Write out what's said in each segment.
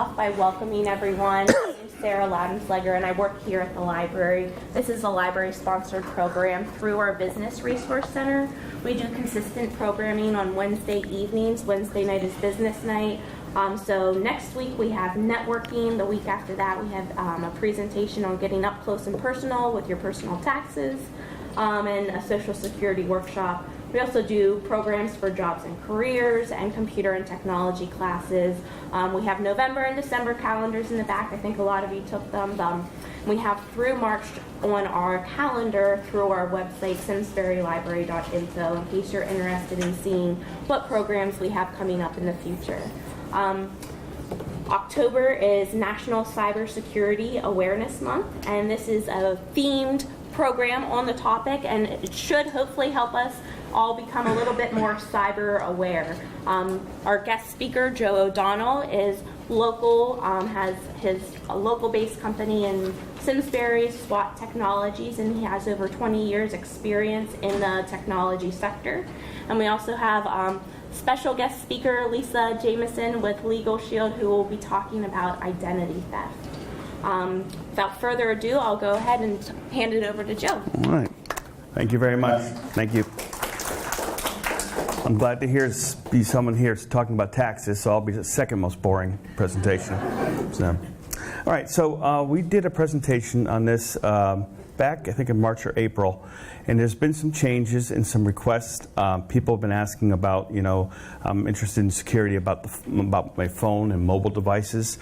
off by welcoming everyone. My name's Sarah Ladenslegger, and I work here at the library. This is a library-sponsored program through our Business Resource Center. We do consistent programming on Wednesday evenings. Wednesday night is business night. So next week we have networking. The week after that we have a presentation on getting up close and personal with your personal taxes, and a Social Security workshop. We also do programs for jobs and careers and computer and technology classes. We have November and December calendars in the back. I think a lot of you took them. We have through March on our calendar through our website, simsburylibrary.info, in case you're interested in seeing what programs we have coming up in the future. October is National Cybersecurity Awareness Month, and this is a themed program on the topic, and it should hopefully help us all become a little bit more cyber aware. Our guest speaker, Joe O'Donnell, is local, has his local-based company in Simsbury, SWAT Technologies, and he has over 20 years experience in the technology sector. And we also have special guest speaker Lisa Jameson with Legal Shield, who will be talking about identity theft. Without further ado, I'll go ahead and hand it over to Joe. All right. Thank you very much. Thank you. I'm glad to be someone here talking about taxes, so I'll be the second most boring presentation. So, all right, so we did a presentation on this back, I think, in March or April, and there's been some changes and some requests. People have been asking about, I'm interested in security about my phone and mobile devices,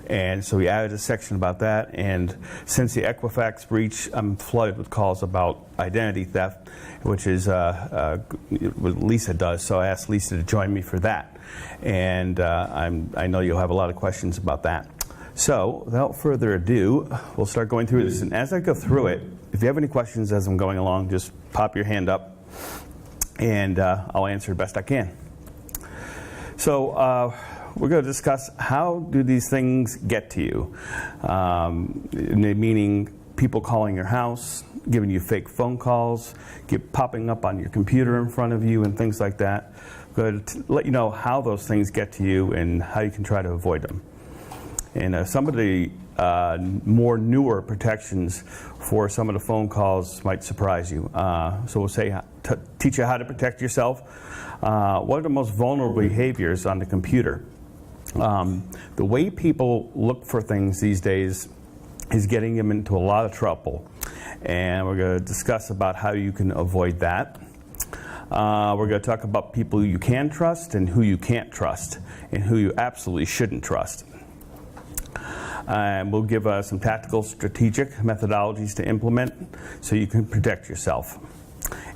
and so we added a section about that. And since the Equifax breach, I'm flooded with calls about identity theft, which is what Lisa does. So I asked Lisa to join me for that, and I know you'll have a lot of questions about that. So, without further ado, we'll start going through this. And as I go through it, if you have any questions as I'm going along, just pop your hand up, and I'll answer the best I can. So, we're going to discuss how do these things get to you, meaning people calling your house, giving you fake phone calls, popping up on your computer in front of you, and things like that. I'm going to let you know how those things get to you and how you can try to avoid them. And some of the more newer protections for some of the phone calls might surprise you. So we'll teach you how to protect yourself. What are the most vulnerable behaviors on the computer? The way people look for things these days is getting them into a lot of trouble. And we're going to discuss about how you can avoid that. We're going to talk about people you can trust and who you can't trust and who you absolutely shouldn't trust. And we'll give some tactical, strategic methodologies to implement so you can protect yourself.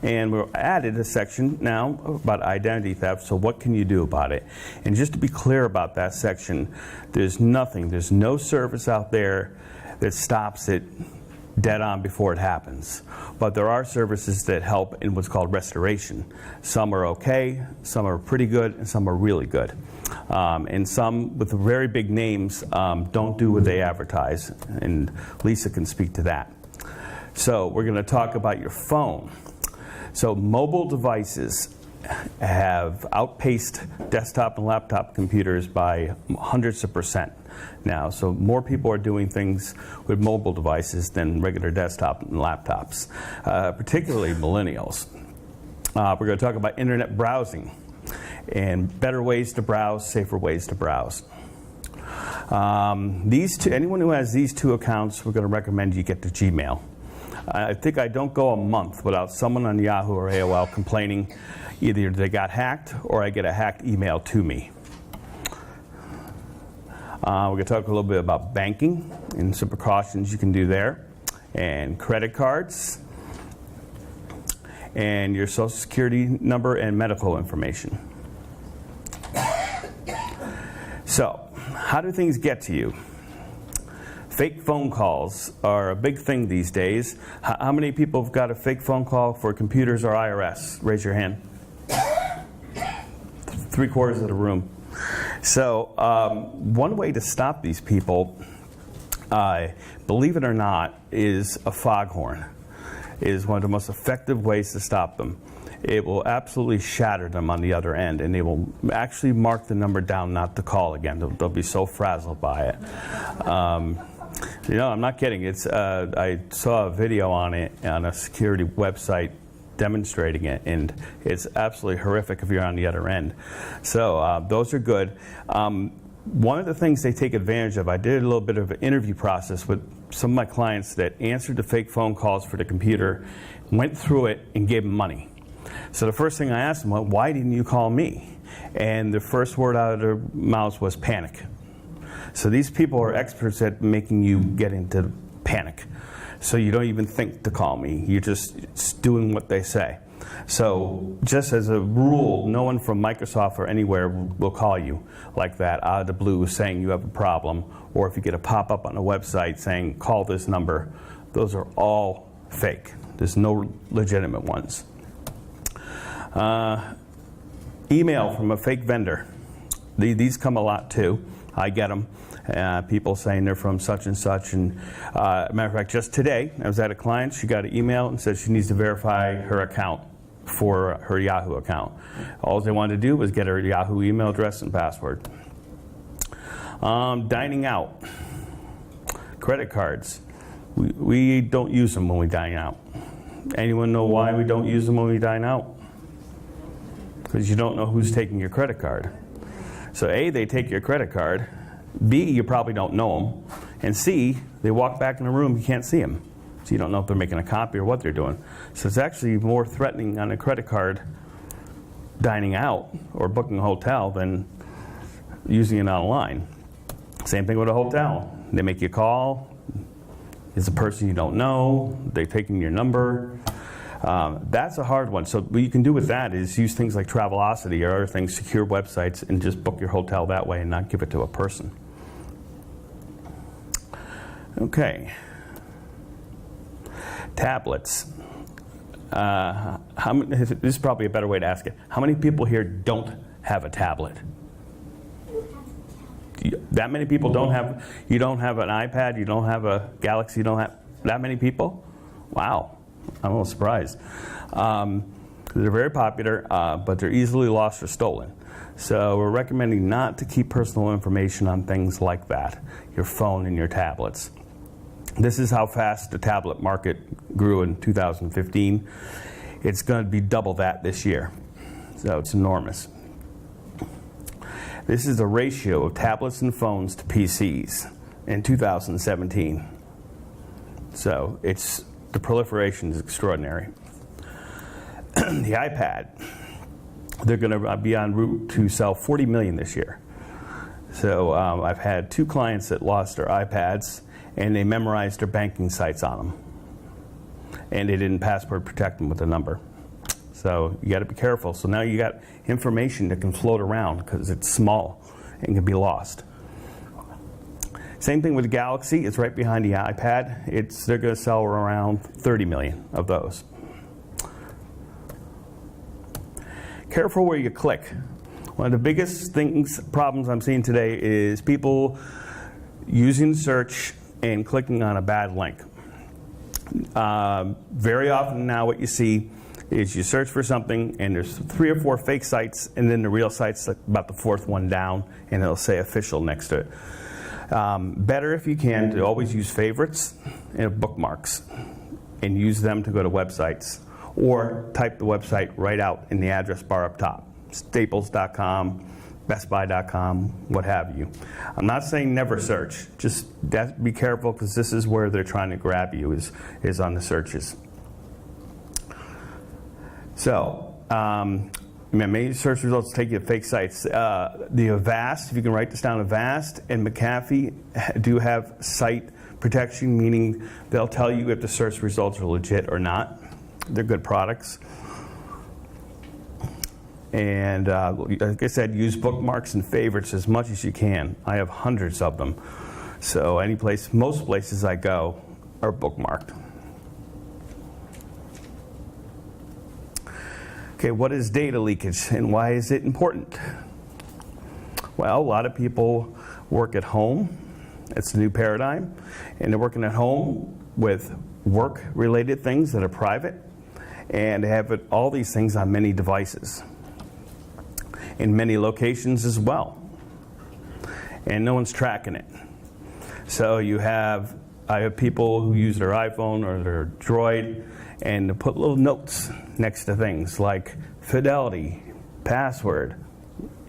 And we've added a section now about identity theft, so what can you do about it? And just to be clear about that section, there's no service out there that stops it dead on before it happens. But there are services that help in what's called restoration. Some are okay, some are pretty good, and some are really good. And some with very big names don't do what they advertise, and Lisa can speak to that. So we're going to talk about your phone. So mobile devices have outpaced desktop and laptop computers by hundreds of percent now. So more people are doing things with mobile devices than regular desktop and laptops, particularly millennials. We're going to talk about internet browsing and better ways to browse, safer ways to browse. Anyone who has these two accounts, we're going to recommend you get to Gmail. I think I don't go a month without someone on Yahoo or AOL complaining either they got hacked or I get a hacked email to me. We're going to talk a little bit about banking and some precautions you can do there, and credit cards, and your Social Security number and medical information. So, how do things get to you? Fake phone calls are a big thing these days. How many people have got a fake phone call for computers or IRS? Raise your hand. 3/4 of the room. So one way to stop these people, believe it or not, is a foghorn. Is one of the most effective ways to stop them. it will absolutely shatter them on the other end, and they will actually mark the number down not to call again. They'll be so frazzled by it. I'm not kidding. I saw a video on it on a security website demonstrating it, and it's absolutely horrific if you're on the other end. So those are good. One of the things they take advantage of, I did a little bit of an interview process with some of my clients that answered the fake phone calls for the computer, went through it, and gave them money. So the first thing I asked them was, why didn't you call me? And the first word out of their mouths was panic. So these people are experts at making you get into panic. So you don't even think to call me. You're just doing what they say. So just as a rule, no one from Microsoft or anywhere will call you like that out of the blue saying you have a problem, or if you get a pop-up on a website saying call this number. Those are all fake. There's no legitimate ones. Email from a fake vendor. These come a lot too. I get them. People saying they're from such and such. And matter of fact, just today, I was at a client. She got an email and said she needs to verify her account for her Yahoo account. All they wanted to do was get her Yahoo email address and password. Dining out. Credit cards. We don't use them when we dine out. Anyone know why we don't use them when we dine out? Because you don't know who's taking your credit card. So A, they take your credit card. B, you probably don't know them. And C, they walk back in the room, you can't see them. So you don't know if they're making a copy or what they're doing. So it's actually more threatening on a credit card dining out or booking a hotel than using it online. Same thing with a hotel. They make you a call. It's a person you don't know. They're taking your number. That's a hard one. So what you can do with that is use things like Travelocity or other things, secure websites, and just book your hotel that way and not give it to a person. Okay. Tablets. This is probably a better way to ask it. How many people here don't have a tablet? That many people don't have, you don't have an iPad, you don't have a Galaxy, you don't have that many people? Wow, I'm a little surprised. They're very popular, but they're easily lost or stolen. So we're recommending not to keep personal information on things like that, your phone and your tablets. This is how fast the tablet market grew in 2015. It's going to be double that this year, so it's enormous. This is the ratio of tablets and phones to PCs in 2017. So the proliferation is extraordinary. The iPad, they're going to be en route to sell 40 million this year. So I've had 2 clients that lost their iPads, and they memorized their banking sites on them. And they didn't password protect them with a number. So you got to be careful. So now you got information that can float around because it's small and can be lost. Same thing with the Galaxy. It's right behind the iPad. They're going to sell around 30 million of those. Careful where you click. One of the biggest problems I'm seeing today is people using search and clicking on a bad link. Very often now what you see is you search for something and there's 3 or 4 fake sites, and then the real site's about the 4th one down, and it'll say official next to it. Better if you can to always use favorites and bookmarks and use them to go to websites, or type the website right out in the address bar up top. Staples.com, bestbuy.com, what have you. I'm not saying never search, just be careful because this is where they're trying to grab you is on the searches. So, many search results take you to fake sites. The Avast, if you can write this down, Avast and McAfee do have site protection, meaning they'll tell you if the search results are legit or not. They're good products. And like I said, use bookmarks and favorites as much as you can. I have hundreds of them. So most places I go are bookmarked. Okay, what is data leakage and why is it important? Well, a lot of people work at home. It's a new paradigm. And they're working at home with work-related things that are private. And they have all these things on many devices, in many locations as well. And no one's tracking it. So I have people who use their iPhone or their Droid and to put little notes next to things like fidelity, password,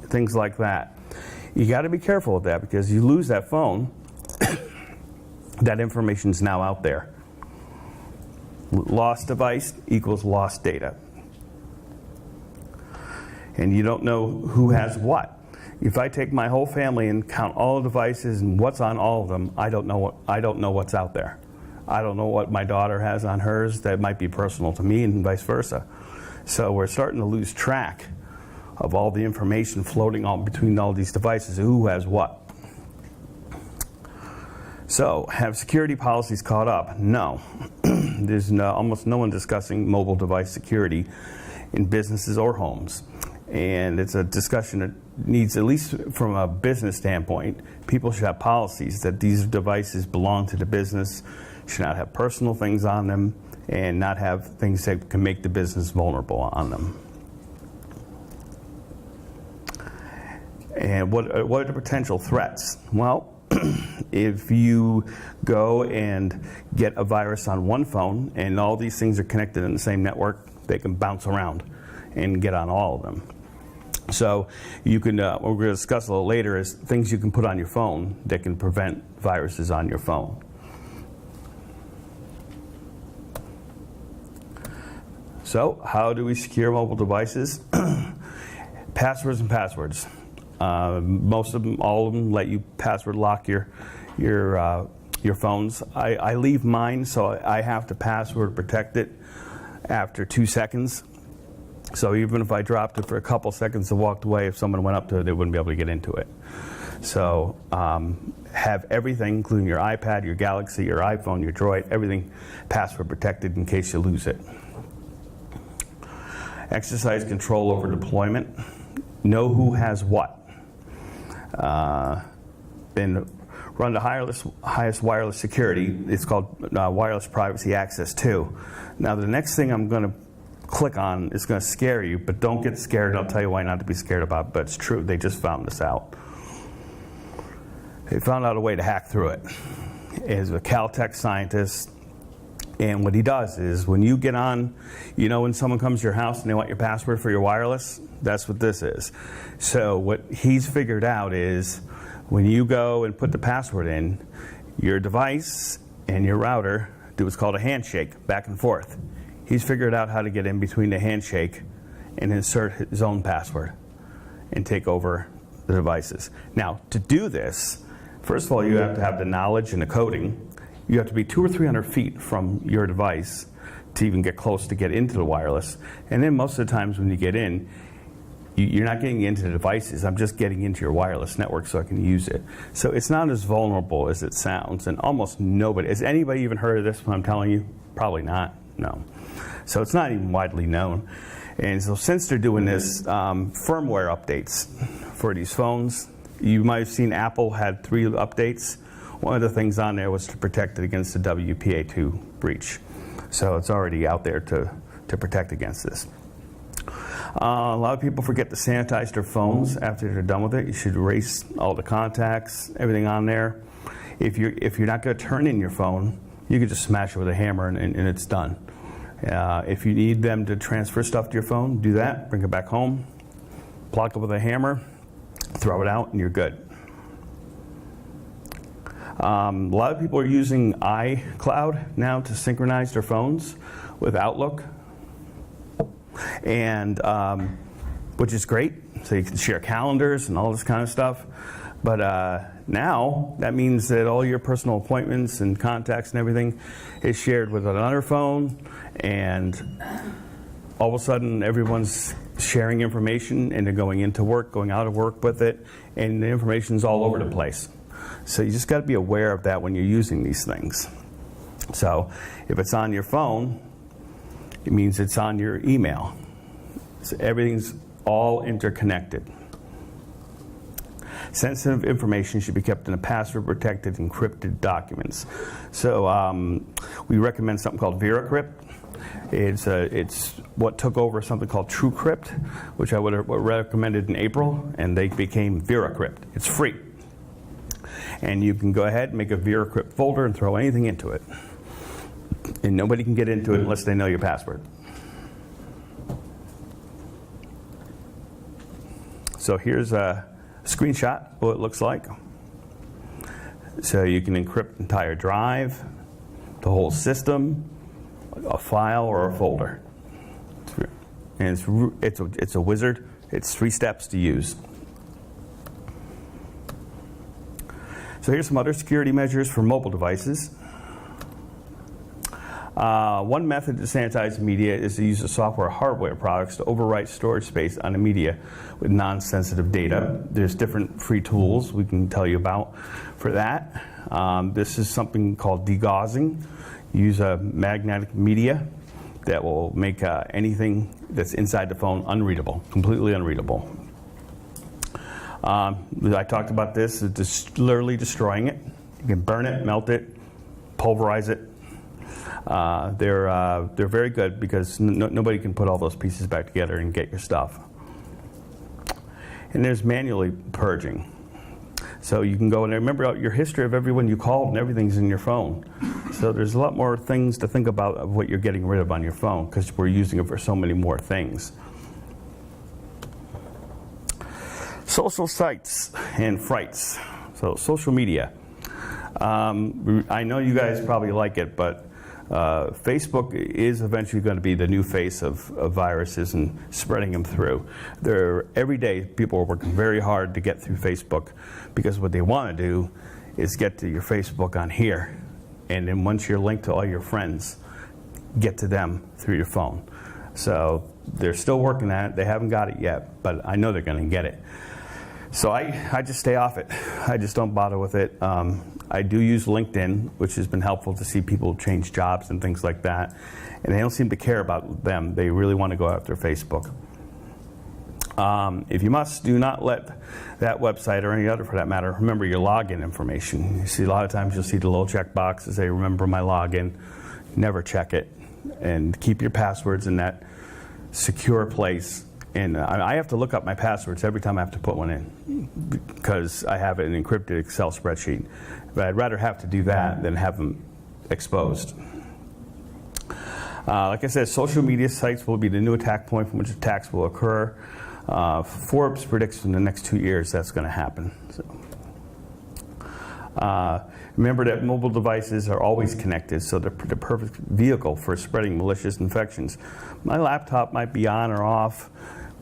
things like that. You got to be careful with that, because you lose that phone, that information's now out there. Lost device equals lost data. And you don't know who has what. If I take my whole family and count all the devices and what's on all of them, I don't know what's out there. I don't know what my daughter has on hers that might be personal to me, and vice versa. So we're starting to lose track of all the information floating on between all these devices, who has what. So, have security policies caught up? No. There's almost no one discussing mobile device security in businesses or homes. And it's a discussion that needs, at least from a business standpoint, people should have policies that these devices belong to the business, should not have personal things on them, and not have things that can make the business vulnerable on them. And what are the potential threats? Well, if you go and get a virus on one phone and all these things are connected in the same network, they can bounce around and get on all of them. So you can, what we're going to discuss a little later is things you can put on your phone that can prevent viruses on your phone. So how do we secure mobile devices? Passwords and passwords. Most of them, all of them, let you password lock your phones. I leave mine, so I have to password protect it after 2 seconds. So even if I dropped it for a couple seconds and walked away, if someone went up to it, they wouldn't be able to get into it. So have everything, including your iPad, your Galaxy, your iPhone, your Droid, everything password protected in case you lose it. Exercise control over deployment. Know who has what. And run the highest wireless security. It's called Wireless Privacy Access 2. Now the next thing I'm going to click on is going to scare you, but don't get scared. I'll tell you why not to be scared about it, but it's true. They just found this out. They found out a way to hack through it. It's a Caltech scientist, and what he does is when you get on, you know when someone comes to your house and they want your password for your wireless? That's what this is. So what he's figured out is when you go and put the password in, your device and your router do what's called a handshake, back and forth. He's figured out how to get in between the handshake and insert his own password and take over the devices. Now, to do this, first of all, you have to have the knowledge and the coding. You have to be 200 or 300 feet from your device to even get close to get into the wireless. And then most of the times when you get in, you're not getting into the devices. I'm just getting into your wireless network so I can use it. So it's not as vulnerable as it sounds, and almost nobody. Has anybody even heard of this when I'm telling you? Probably not, no. So it's not even widely known. And so since they're doing this, firmware updates for these phones, you might have seen Apple had 3 updates. One of the things on there was to protect it against the WPA2 breach. So it's already out there to protect against this. A lot of people forget to sanitize their phones after they're done with it. You should erase all the contacts, everything on there. If you're not going to turn in your phone, you can just smash it with a hammer and it's done. If you need them to transfer stuff to your phone, do that. Bring it back home, block it with a hammer, throw it out, and you're good. A lot of people are using iCloud now to synchronize their phones with Outlook, and which is great. So you can share calendars and all this kind of stuff. But now that means that all your personal appointments and contacts and everything is shared with another phone, and all of a sudden everyone's sharing information and they're going into work, going out of work with it, and the information's all over the place. So you just got to be aware of that when you're using these things. So if it's on your phone, it means it's on your email. So everything's all interconnected. Sensitive information should be kept in a password-protected, encrypted documents. So we recommend something called VeraCrypt. It's what took over something called TrueCrypt, which I would have recommended in April, and they became VeraCrypt. It's free. And you can go ahead and make a VeraCrypt folder and throw anything into it. And nobody can get into it unless they know your password. So here's a screenshot of what it looks like. So you can encrypt the entire drive, the whole system, a file, or a folder. And it's a wizard. It's 3 steps to use. So here's some other security measures for mobile devices. One method to sanitize media is to use the software or hardware products to overwrite storage space on the media with non-sensitive data. There's different free tools we can tell you about for that. This is something called degaussing. Use a magnetic media that will make anything that's inside the phone unreadable, completely unreadable. I talked about this, it's literally destroying it. You can burn it, melt it, pulverize it. They're very good because nobody can put all those pieces back together and get your stuff. And there's manually purging. So you can go and remember your history of everyone you called, and everything's in your phone. So there's a lot more things to think about of what you're getting rid of on your phone because we're using it for so many more things. Social sites and frights. So social media. I know you guys probably like it, but Facebook is eventually going to be the new face of viruses and spreading them through. Every day people are working very hard to get through Facebook because what they want to do is get to your Facebook on here. And then once you're linked to all your friends, get to them through your phone. So they're still working at it. They haven't got it yet, but I know they're going to get it. So I just stay off it. I just don't bother with it. I do use LinkedIn, which has been helpful to see people change jobs and things like that. And they don't seem to care about them. They really want to go after Facebook. If you must, do not let that website or any other for that matter remember your login information. You see a lot of times you'll see the little check box that say remember my login. Never check it. And keep your passwords in that secure place. And I have to look up my passwords every time I have to put one in because I have an encrypted Excel spreadsheet. But I'd rather have to do that than have them exposed. Like I said, social media sites will be the new attack point from which attacks will occur. Forbes predicts in the next 2 years that's going to happen. So. Remember that mobile devices are always connected, so they're the perfect vehicle for spreading malicious infections. My laptop might be on or off,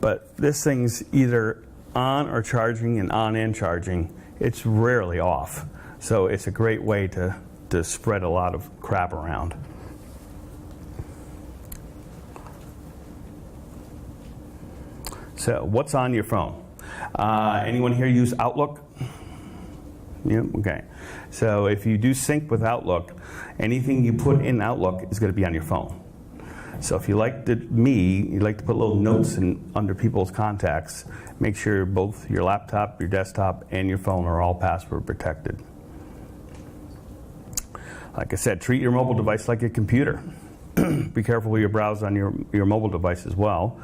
but this thing's either on or charging and on and charging. It's rarely off. So it's a great way to spread a lot of crap around. So what's on your phone? Anyone here use Outlook? Yeah, okay. So if you do sync with Outlook, anything you put in Outlook is going to be on your phone. So if you like you like to put little notes under people's contacts, make sure both your laptop, your desktop, and your phone are all password protected. Like I said, treat your mobile device like a computer. Be careful with your browse on your mobile device as well.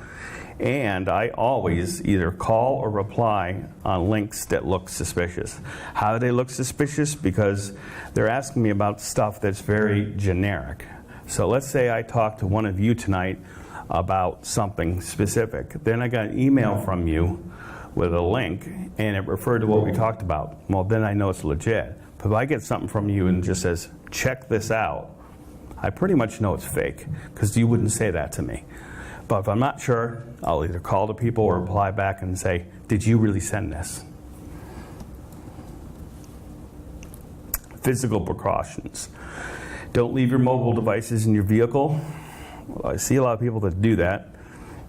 And I always either call or reply on links that look suspicious. How do they look suspicious? Because they're asking me about stuff that's very generic. So let's say I talk to one of you tonight about something specific. Then I got an email from you with a link, and it referred to what we talked about. Well, then I know it's legit. But if I get something from you and it just says, check this out, I pretty much know it's fake, because you wouldn't say that to me. But if I'm not sure, I'll either call the people or reply back and say, did you really send this? Physical precautions. Don't leave your mobile devices in your vehicle. Well, I see a lot of people that do that,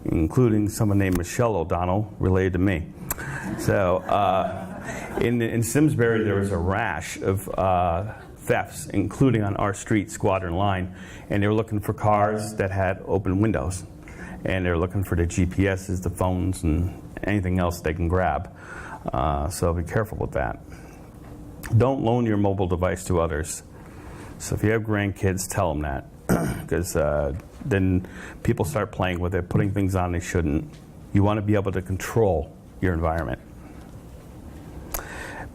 including someone named Michelle O'Donnell, related to me. So in Simsbury, there was a rash of thefts, including on our street, Squadron Line, and they were looking for cars that had open windows. And they're looking for the GPSs, the phones, and anything else they can grab. So be careful with that. Don't loan your mobile device to others. So if you have grandkids, tell them that. Because then people start playing with it, putting things on they shouldn't. You want to be able to control your environment.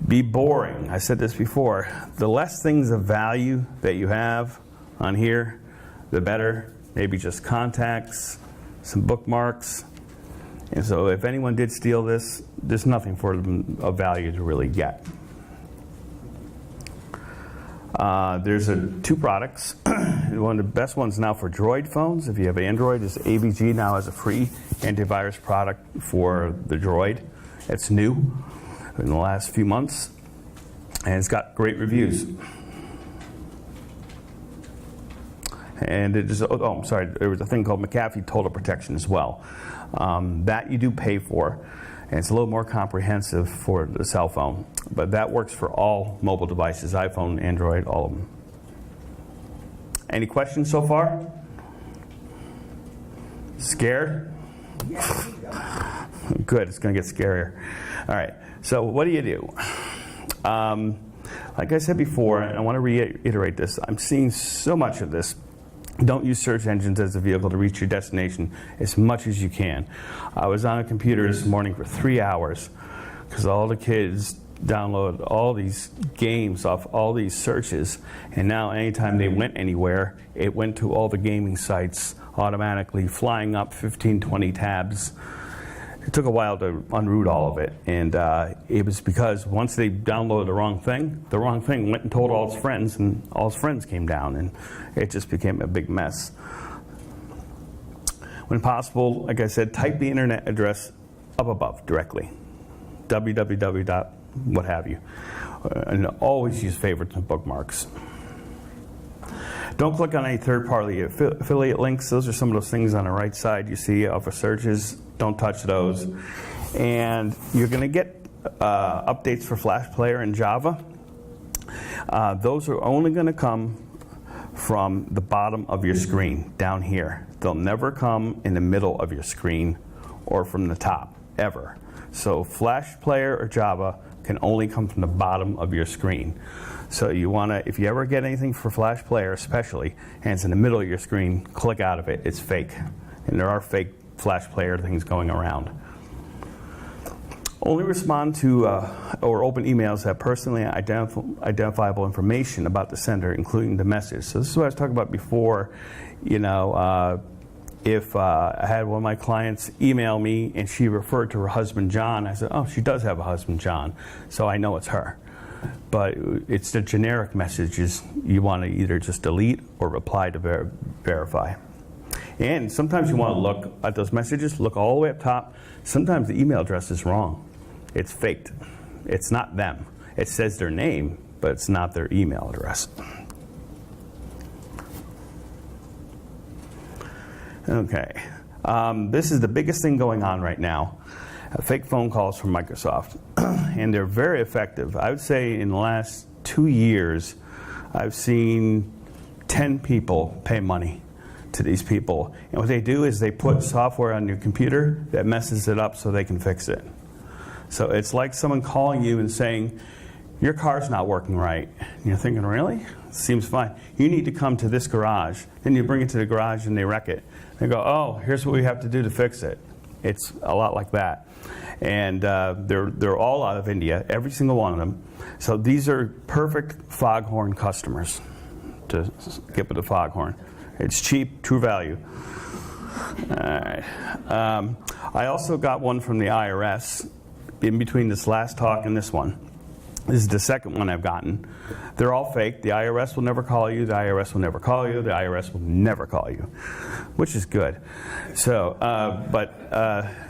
Be boring. I said this before. The less things of value that you have on here, the better. Maybe just contacts, some bookmarks. And so if anyone did steal this, there's nothing for them of value to really get. There's two products. One of the best ones now for Droid phones. If you have Android, is AVG now has a free antivirus product for the Droid. It's new in the last few months, and it's got great reviews. And it is, oh, I'm sorry, there was a thing called McAfee Total Protection as well. That you do pay for, and it's a little more comprehensive for the cell phone. But that works for all mobile devices, iPhone, Android, all of them. Any questions so far? Scared? Good, it's going to get scarier. All right, so what do you do? Like I said before, and I want to reiterate this, I'm seeing so much of this. Don't use search engines as a vehicle to reach your destination as much as you can. I was on a computer this morning for 3 hours because all the kids download all these games off all these searches, and now anytime they went anywhere, it went to all the gaming sites automatically, flying up 15, 20 tabs. It took a while to unroot all of it, and it was because once they downloaded the wrong thing went and told all his friends, and all his friends came down, and it just became a big mess. When possible, like I said, type the internet address up above directly. www. What have you. And always use favorites and bookmarks. Don't click on any third-party affiliate links. Those are some of those things on the right side you see of the searches. Don't touch those. And you're going to get updates for Flash Player and Java. Those are only going to come from the bottom of your screen, down here. They'll never come in the middle of your screen or from the top, ever. So Flash Player or Java can only come from the bottom of your screen. So you want to, if you ever get anything for Flash Player especially, and it's in the middle of your screen, click out of it. It's fake. And there are fake Flash Player things going around. Only respond to or open emails that have personally identifiable information about the sender, including the message. So this is what I was talking about before. You know, if I had one of my clients email me and she referred to her husband John, I said, oh, she does have a husband John, so I know it's her. But it's the generic messages you want to either just delete or reply to verify. And sometimes you want to look at those messages, look all the way up top. Sometimes the email address is wrong. It's faked. It's not them. It says their name, but it's not their email address. Okay, this is the biggest thing going on right now, fake phone calls from Microsoft, and they're very effective. I would say in the last 2 years, I've seen 10 people pay money to these people, and what they do is they put software on your computer that messes it up so they can fix it. So it's like someone calling you and saying, your car's not working right. And you're thinking, really? Seems fine. You need to come to this garage. Then you bring it to the garage and they wreck it. They go, oh, here's what we have to do to fix it. It's a lot like that. And they're all out of India, every single one of them. So these are perfect Foghorn customers to get with the Foghorn. It's cheap, true value. All right. I also got one from the IRS in between this last talk and this one. This is the second one I've gotten. They're all fake. The IRS will never call you. The IRS will never call you. The IRS will never call you, which is good. So,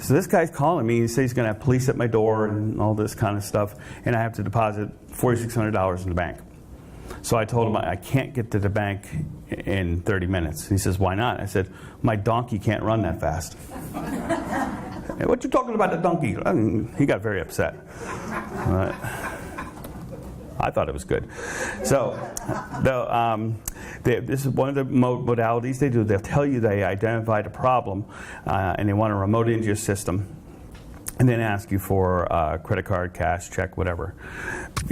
so this guy's calling me. He says he's going to have police at my door and all this kind of stuff, and I have to deposit $4,600 in the bank. So I told him I can't get to the bank in 30 minutes. He says, why not? I said, my donkey can't run that fast. Hey, what you talking about, the donkey? He got very upset. I thought it was good. So, this is one of the modalities they do. They'll tell you they identified a problem, and they want to remote into your system, and then ask you for credit card, cash, check, whatever.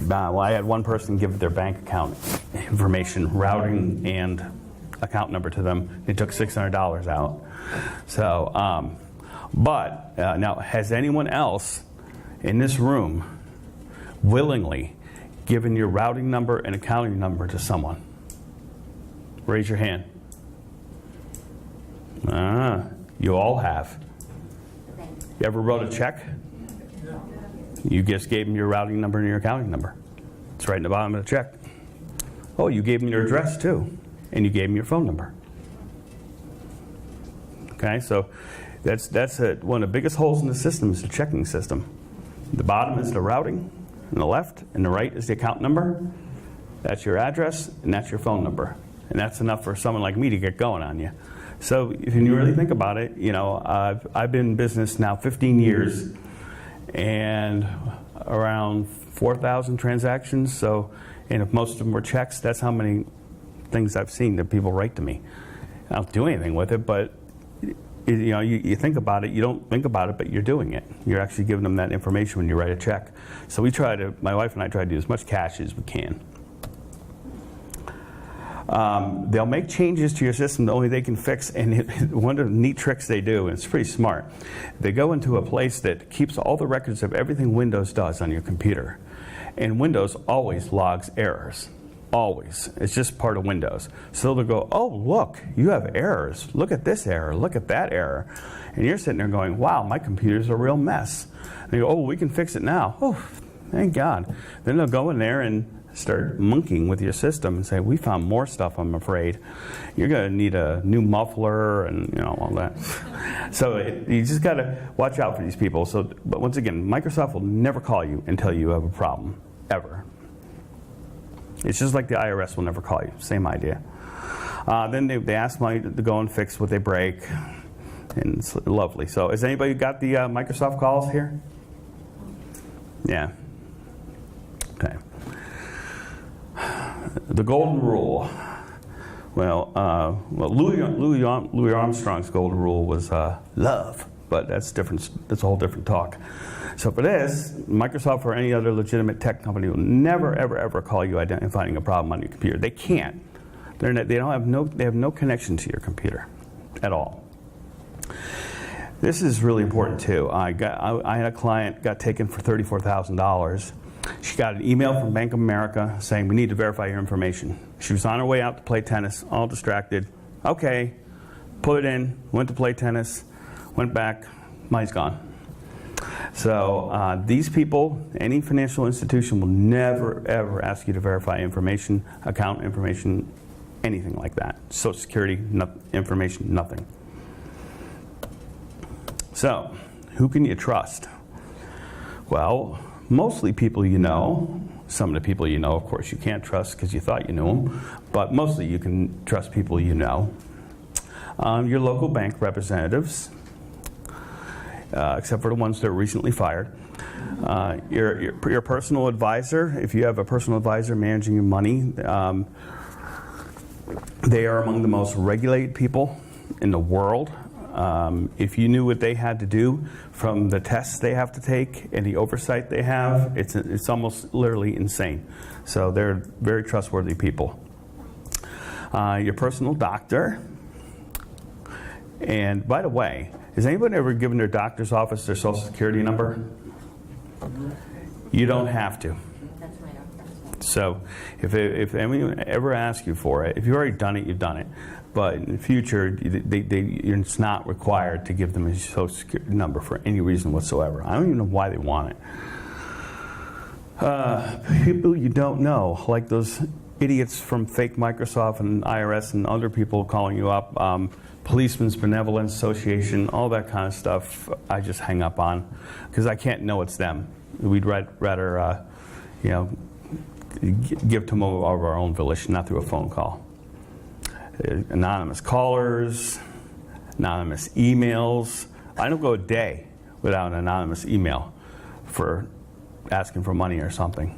Well, I had one person give their bank account information, routing, and account number to them. They took $600 out. So, now, has anyone else in this room willingly given your routing number and accounting number to someone? Raise your hand. You all have. You ever wrote a check? You just gave them your routing number and your accounting number. It's right in the bottom of the check. Oh, you gave them your address too, and you gave them your phone number. Okay, so that's one of the biggest holes in the system is the checking system. The bottom is the routing, and the left and the right is the account number. That's your address, and that's your phone number. And that's enough for someone like me to get going on you. So if you really think about it, I've been in business now 15 years and around 4,000 transactions. So, and if most of them were checks, that's how many things I've seen that people write to me. I don't do anything with it, but you think about it. You don't think about it, but you're doing it. You're actually giving them that information when you write a check. So my wife and I try to do as much cash as we can. They'll make changes to your system that only they can fix, and one of the neat tricks they do, and it's pretty smart, they go into a place that keeps all the records of everything Windows does on your computer. And Windows always logs errors. Always. It's just part of Windows. So they'll go, oh, look, you have errors. Look at this error. Look at that error. And you're sitting there going, wow, my computer's a real mess. And they go, oh, we can fix it now. Oh, thank God. Then they'll go in there and start monkeying with your system and say, we found more stuff, I'm afraid. You're going to need a new muffler and all that. So you just got to watch out for these people. But once again, Microsoft will never call you until you have a problem, ever. It's just like the IRS will never call you. Same idea. Then they ask me to go and fix what they break. And it's lovely. So has anybody got the Microsoft calls here? Yeah. Okay. The golden rule. Louis Armstrong's golden rule was love, but that's different. That's a whole different talk. So for this, Microsoft or any other legitimate tech company will never, ever, ever call you identifying a problem on your computer. They can't. They have no connection to your computer at all. This is really important too. I had a client got taken for $34,000. She got an email from Bank of America saying, we need to verify your information. She was on her way out to play tennis, all distracted. Okay, put it in, went to play tennis, went back, money's gone. So these people, any financial institution will never, ever ask you to verify information, account information, anything like that. Social Security information, nothing. So, who can you trust? Well, mostly people you know. Some of the people you know, of course, you can't trust because you thought you knew them. But mostly you can trust people you know. Your local bank representatives, except for the ones that are recently fired. Your personal advisor, if you have a personal advisor managing your money, they are among the most regulated people in the world. If you knew what they had to do from the tests they have to take and the oversight they have, it's almost literally insane. So they're very trustworthy people. Your personal doctor. And by the way, has anybody ever given their doctor's office their Social Security number? You don't have to. That's my doctor. So if anyone ever asks you for it, if you've already done it, you've done it. But in the future, it's not required to give them a Social Security number for any reason whatsoever. I don't even know why they want it. People you don't know, like those idiots from fake Microsoft and IRS and other people calling you up, Policemen's Benevolence Association, all that kind of stuff, I just hang up on because I can't know it's them. We'd rather, give to them of our own volition, not through a phone call. Anonymous callers, anonymous emails. I don't go a day without an anonymous email for asking for money or something.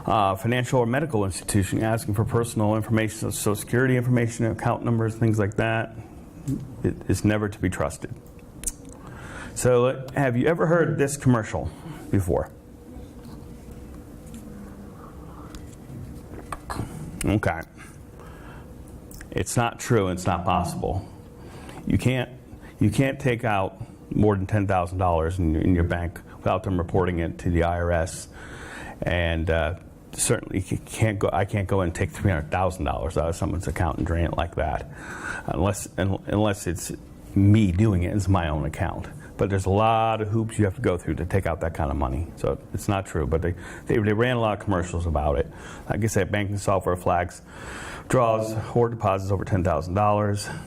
Financial or medical institution asking for personal information, Social Security information, account numbers, things like that. It is never to be trusted. So have you ever heard this commercial before? Okay. It's not true, and it's not possible. You can't take out more than $10,000 in your bank without them reporting it to the IRS, and certainly I can't go and take $300,000 out of someone's account and drain it like that, unless it's me doing it. It's my own account. But there's a lot of hoops you have to go through to take out that kind of money. So it's not true. But they ran a lot of commercials about it. Like I said, banking software flags draws or deposits over $10,000.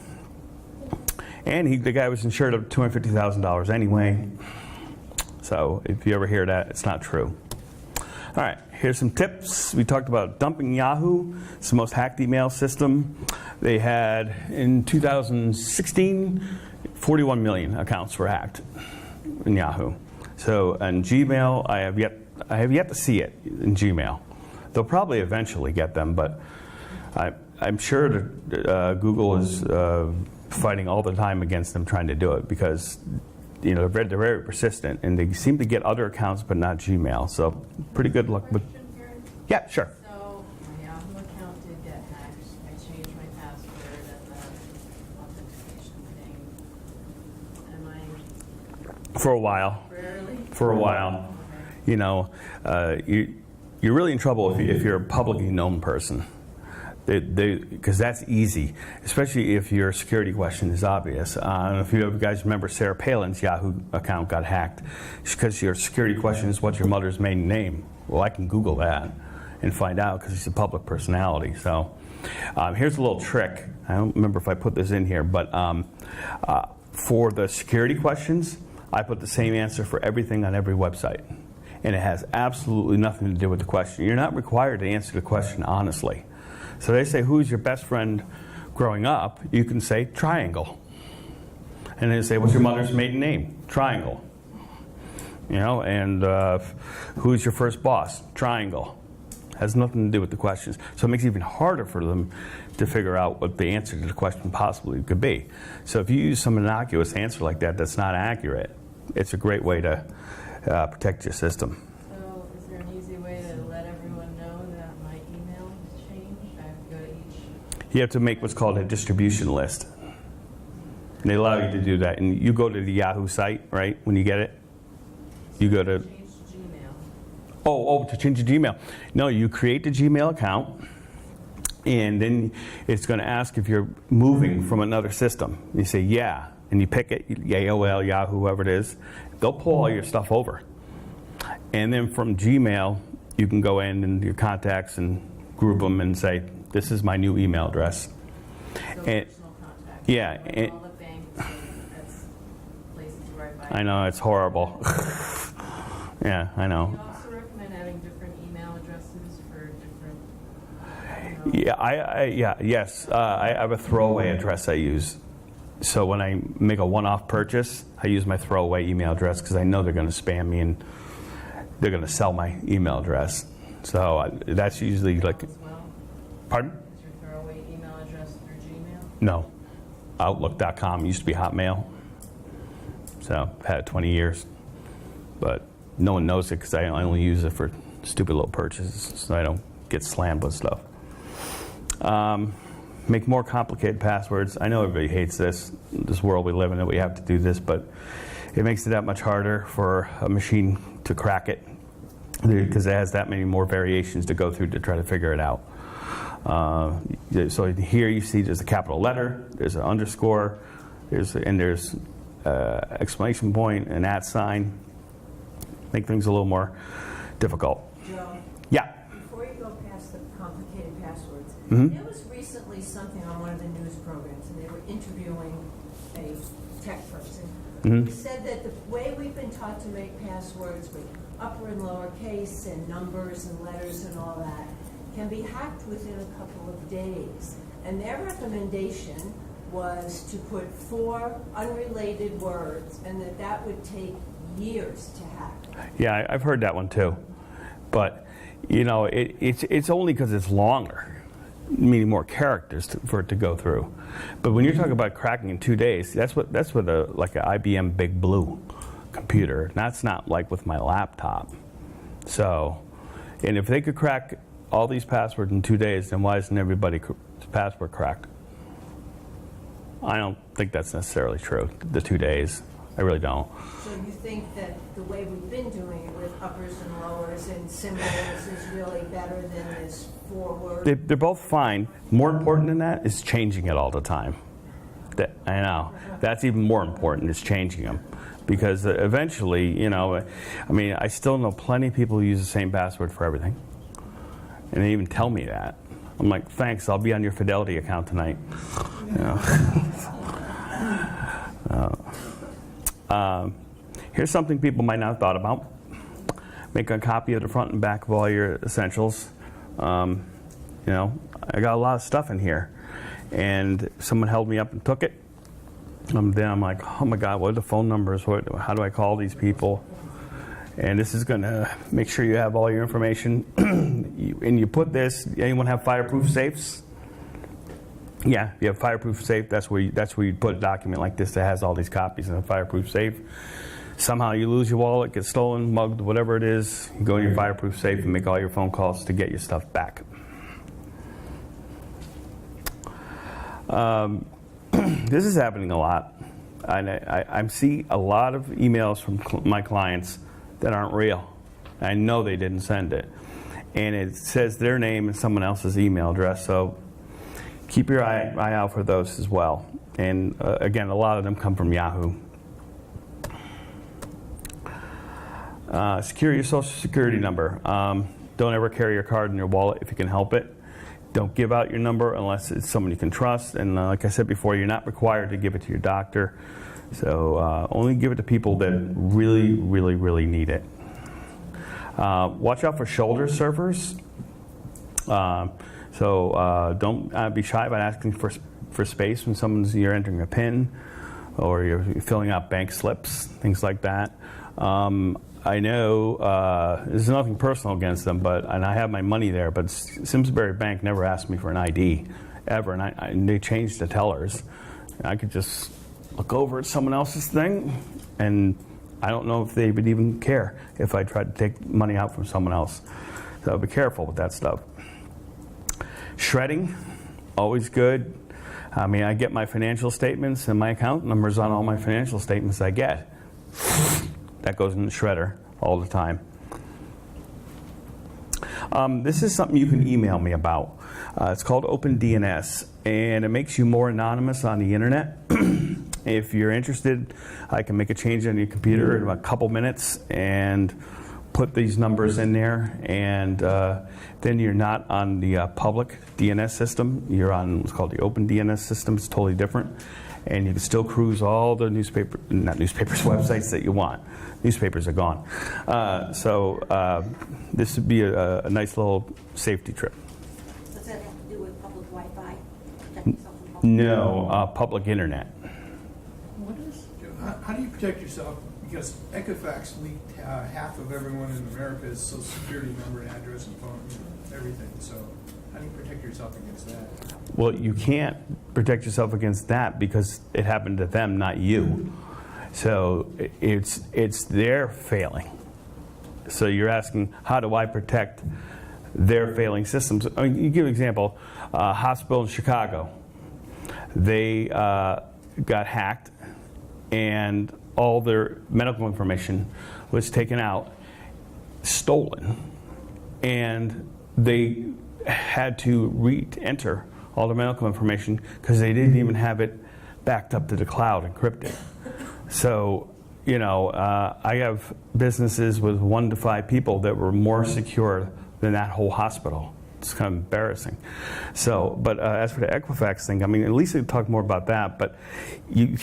And the guy was insured of $250,000 anyway. So if you ever hear that, it's not true. All right, here's some tips. We talked about dumping Yahoo. It's the most hacked email system. They had, in 2016, 41 million accounts were hacked in Yahoo. So in Gmail, I have yet to see it in Gmail. They'll probably eventually get them, but I'm sure that Google is fighting all the time against them trying to do it, because they're very persistent, and they seem to get other accounts but not Gmail. So pretty good luck with. Yeah, sure. So my Yahoo account did get hacked. I changed my password and the authentication thing. Am I For a while. rarely? For a while. Okay. You're really in trouble if you're a publicly known person. Because that's easy, especially if your security question is obvious. I don't know if you guys remember Sarah Palin's Yahoo account got hacked because your security question is what's your mother's maiden name. Well, I can Google that and find out because she's a public personality. So here's a little trick. I don't remember if I put this in here, but for the security questions, I put the same answer for everything on every website. And it has absolutely nothing to do with the question. You're not required to answer the question honestly. So they say, who's your best friend growing up? You can say triangle. And they say, what's your mother's maiden name? Triangle. And who's your first boss? Triangle. Has nothing to do with the questions. So it makes it even harder for them to figure out what the answer to the question possibly could be. So if you use some innocuous answer like that that's not accurate, it's a great way to protect your system. So is there an easy way to let everyone know that my email has changed? I have to go to each. You have to make what's called a distribution list. And they allow you to do that. And you go to the Yahoo site, right, when you get it? You go to... Change to Gmail. Oh, to change your Gmail. No, you create the Gmail account, and then it's going to ask if you're moving from another system. You say, yeah, and you pick it, AOL, Yahoo, whoever it is. They'll pull all your stuff over. And then from Gmail, you can go in and your contacts and group them and say, this is my new email address. So And, personal contact. yeah, Like and- all the banks, that's places right by. I know, it's horrible. Yeah, I know. Do you also recommend having different email addresses for different? Yes. I have a throwaway address I use. So when I make a one-off purchase, I use my throwaway email address because I know they're going to spam me and they're going to sell my email address. So that's usually like. As well? Pardon? Is your throwaway email address through Gmail? No. Outlook.com used to be Hotmail. So I've had it 20 years. But no one knows it because I only use it for stupid little purchases so I don't get slammed with stuff. Make more complicated passwords. I know everybody hates this world we live in, that we have to do this, but it makes it that much harder for a machine to crack it because it has that many more variations to go through to try to figure it out. So here you see there's a capital letter, there's an underscore, there's exclamation point, an @ sign. Make things a little more difficult. Joe, Yeah. before you go past the complicated passwords, Mhm. there was recently something on one of the news programs, and they were interviewing a tech person Mhm. who said that the way we've been taught to make passwords with upper and lower case and numbers and letters and all that can be hacked within a couple of days. And their recommendation was to put 4 unrelated words, and that would take years to hack. Yeah, I've heard that one too. But, it's only because it's longer, meaning more characters for it to go through. But when you're talking about cracking in 2 days, that's with like an IBM Big Blue computer. That's not like with my laptop. So, and if they could crack all these passwords in 2 days, then why isn't everybody's password cracked? I don't think that's necessarily true, the 2 days. I really don't. So you think that the way we've been doing it with uppers and lowers and symbols is really better than this forward? They're both fine. More important than that is changing it all the time. I know. That's even more important, is changing them. Because eventually, I still know plenty of people who use the same password for everything. And they even tell me that. I'm like, thanks, I'll be on your Fidelity account tonight. Here's something people might not have thought about. Make a copy of the front and back of all your essentials. I got a lot of stuff in here. And someone held me up and took it. Then I'm like, oh my God, what are the phone numbers? How do I call these people? And this is going to make sure you have all your information. And you put this, anyone have fireproof safes? Yeah, if you have fireproof safe, that's where you put a document like this that has all these copies in a fireproof safe. Somehow you lose your wallet, get stolen, mugged, whatever it is, you go in your fireproof safe and make all your phone calls to get your stuff back. This is happening a lot. I see a lot of emails from my clients that aren't real. I know they didn't send it. And it says their name and someone else's email address, so keep your eye out for those as well. And again, a lot of them come from Yahoo. Secure your social security number. Don't ever carry your card in your wallet if you can help it. Don't give out your number unless it's someone you can trust. And like I said before, you're not required to give it to your doctor. So only give it to people that really, really, really need it. Watch out for shoulder surfers. So don't be shy about asking for space when you're entering a PIN or you're filling out bank slips, things like that. I know there's nothing personal against them, and I have my money there, but Simsbury Bank never asked me for an ID ever, and they changed the tellers. I could just look over at someone else's thing, and I don't know if they would even care if I tried to take money out from someone else. So be careful with that stuff. Shredding, always good. I mean, I get my financial statements and my account numbers on all my financial statements I get. That goes in the shredder all the time. This is something you can email me about. It's called OpenDNS, and it makes you more anonymous on the internet. If you're interested, I can make a change on your computer in a couple minutes and put these numbers in there, and then you're not on the public DNS system. You're on what's called the OpenDNS system. It's totally different. And you can still cruise all the websites that you want. Newspapers are gone. So this would be a nice little safety trip. Does that have to do with public Wi-Fi? No, public internet. How do you protect yourself? Because Equifax leaked half of everyone in America's social security number, address, and phone, everything. So how do you protect yourself against that? Well, you can't protect yourself against that because it happened to them, not you. So it's their failing. So you're asking, how do I protect their failing systems? I mean, you give an example. Hospital in Chicago, they got hacked, and all their medical information was taken out, stolen, and they had to re-enter all the medical information because they didn't even have it backed up to the cloud encrypted. So, I have businesses with 1 to 5 people that were more secure than that whole hospital. It's kind of embarrassing. So, but as for the Equifax thing, I mean, at least we can talk more about that, but you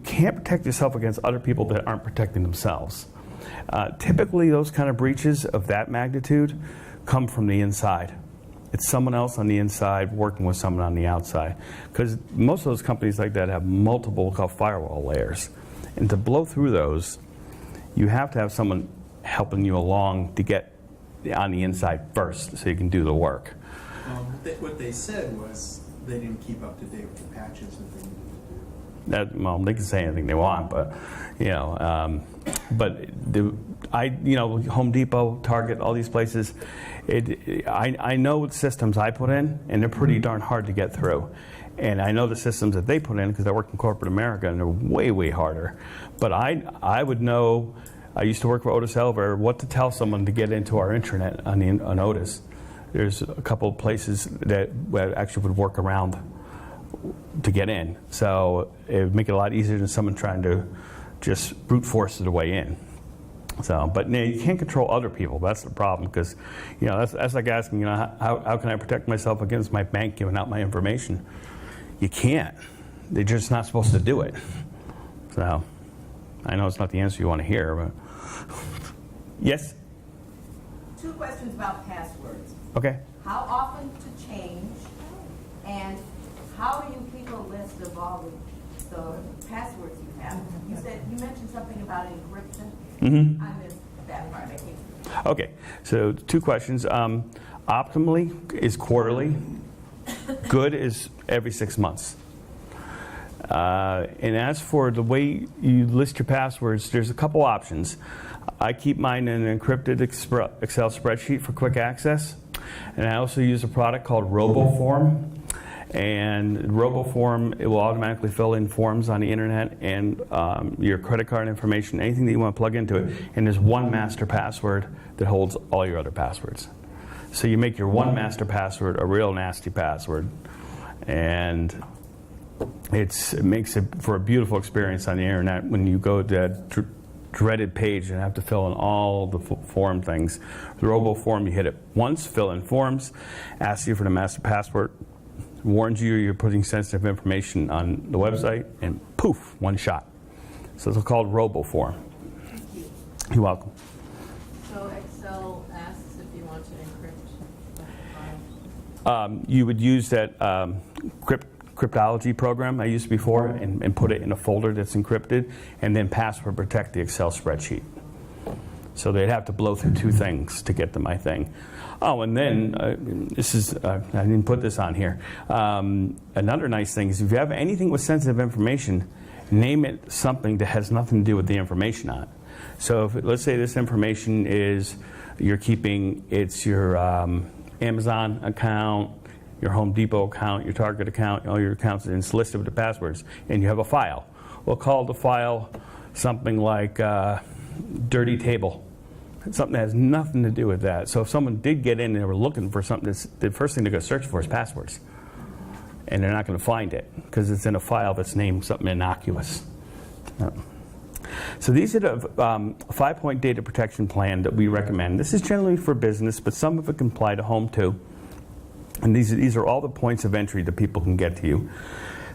can't protect yourself against other people that aren't protecting themselves. Typically, those kind of breaches of that magnitude come from the inside. It's someone else on the inside working with someone on the outside. Because most of those companies like that have multiple called firewall layers. And to blow through those, you have to have someone helping you along to get on the inside first so you can do the work. What they said was they didn't keep up to date with the patches that they needed to do. Well, they can say anything they want, but Home Depot, Target, all these places, I know what systems I put in, and they're pretty darn hard to get through. And I know the systems that they put in because I work in corporate America, and they're way, way harder. But I would know, I used to work for Otis Elevator, what to tell someone to get into our intranet on Otis. There's a couple of places that actually would work around to get in. So it would make it a lot easier than someone trying to just brute force their way in. So, but you can't control other people. That's the problem, because that's like asking, how can I protect myself against my bank giving out my information? You can't. They're just not supposed to do it. So, I know it's not the answer you want to hear, but yes. 2 questions about passwords. Okay. How often to change, and how do you keep a list of all the passwords you have? You mentioned something about encryption. Mm-hmm. I missed that part. I can't. Okay, so 2 questions. Optimally is quarterly. Good is every 6 months. And as for the way you list your passwords, there's a couple options. I keep mine in an encrypted Excel spreadsheet for quick access. And I also use a product called RoboForm. And RoboForm, it will automatically fill in forms on the internet and your credit card information, anything that you want to plug into it. And there's one master password that holds all your other passwords. So you make your one master password a real nasty password. And it makes it for a beautiful experience on the internet when you go to that dreaded page and have to fill in all the form things. The RoboForm, you hit it once, fill in forms, asks you for the master password, warns you you're putting sensitive information on the website, and poof, one shot. So it's called RoboForm. Thank you. You're welcome. So Excel asks if you want to encrypt the files. You would use that cryptology program I used before and put it in a folder that's encrypted, and then password protect the Excel spreadsheet. So they'd have to blow through 2 things to get to my thing. Oh, and then I didn't put this on here. Another nice thing is if you have anything with sensitive information, name it something that has nothing to do with the information on it. So if, let's say this information is you're keeping, it's your Amazon account, your Home Depot account, your Target account, all your accounts, and it's listed with the passwords, and you have a file. We'll call the file something like Dirty Table. Something that has nothing to do with that. So if someone did get in and they were looking for something, the first thing they're going to search for is passwords. And they're not going to find it because it's in a file that's named something innocuous. So these are the 5-point data protection plan that we recommend. This is generally for business, but some of it can apply to home too. And these are all the points of entry that people can get to you.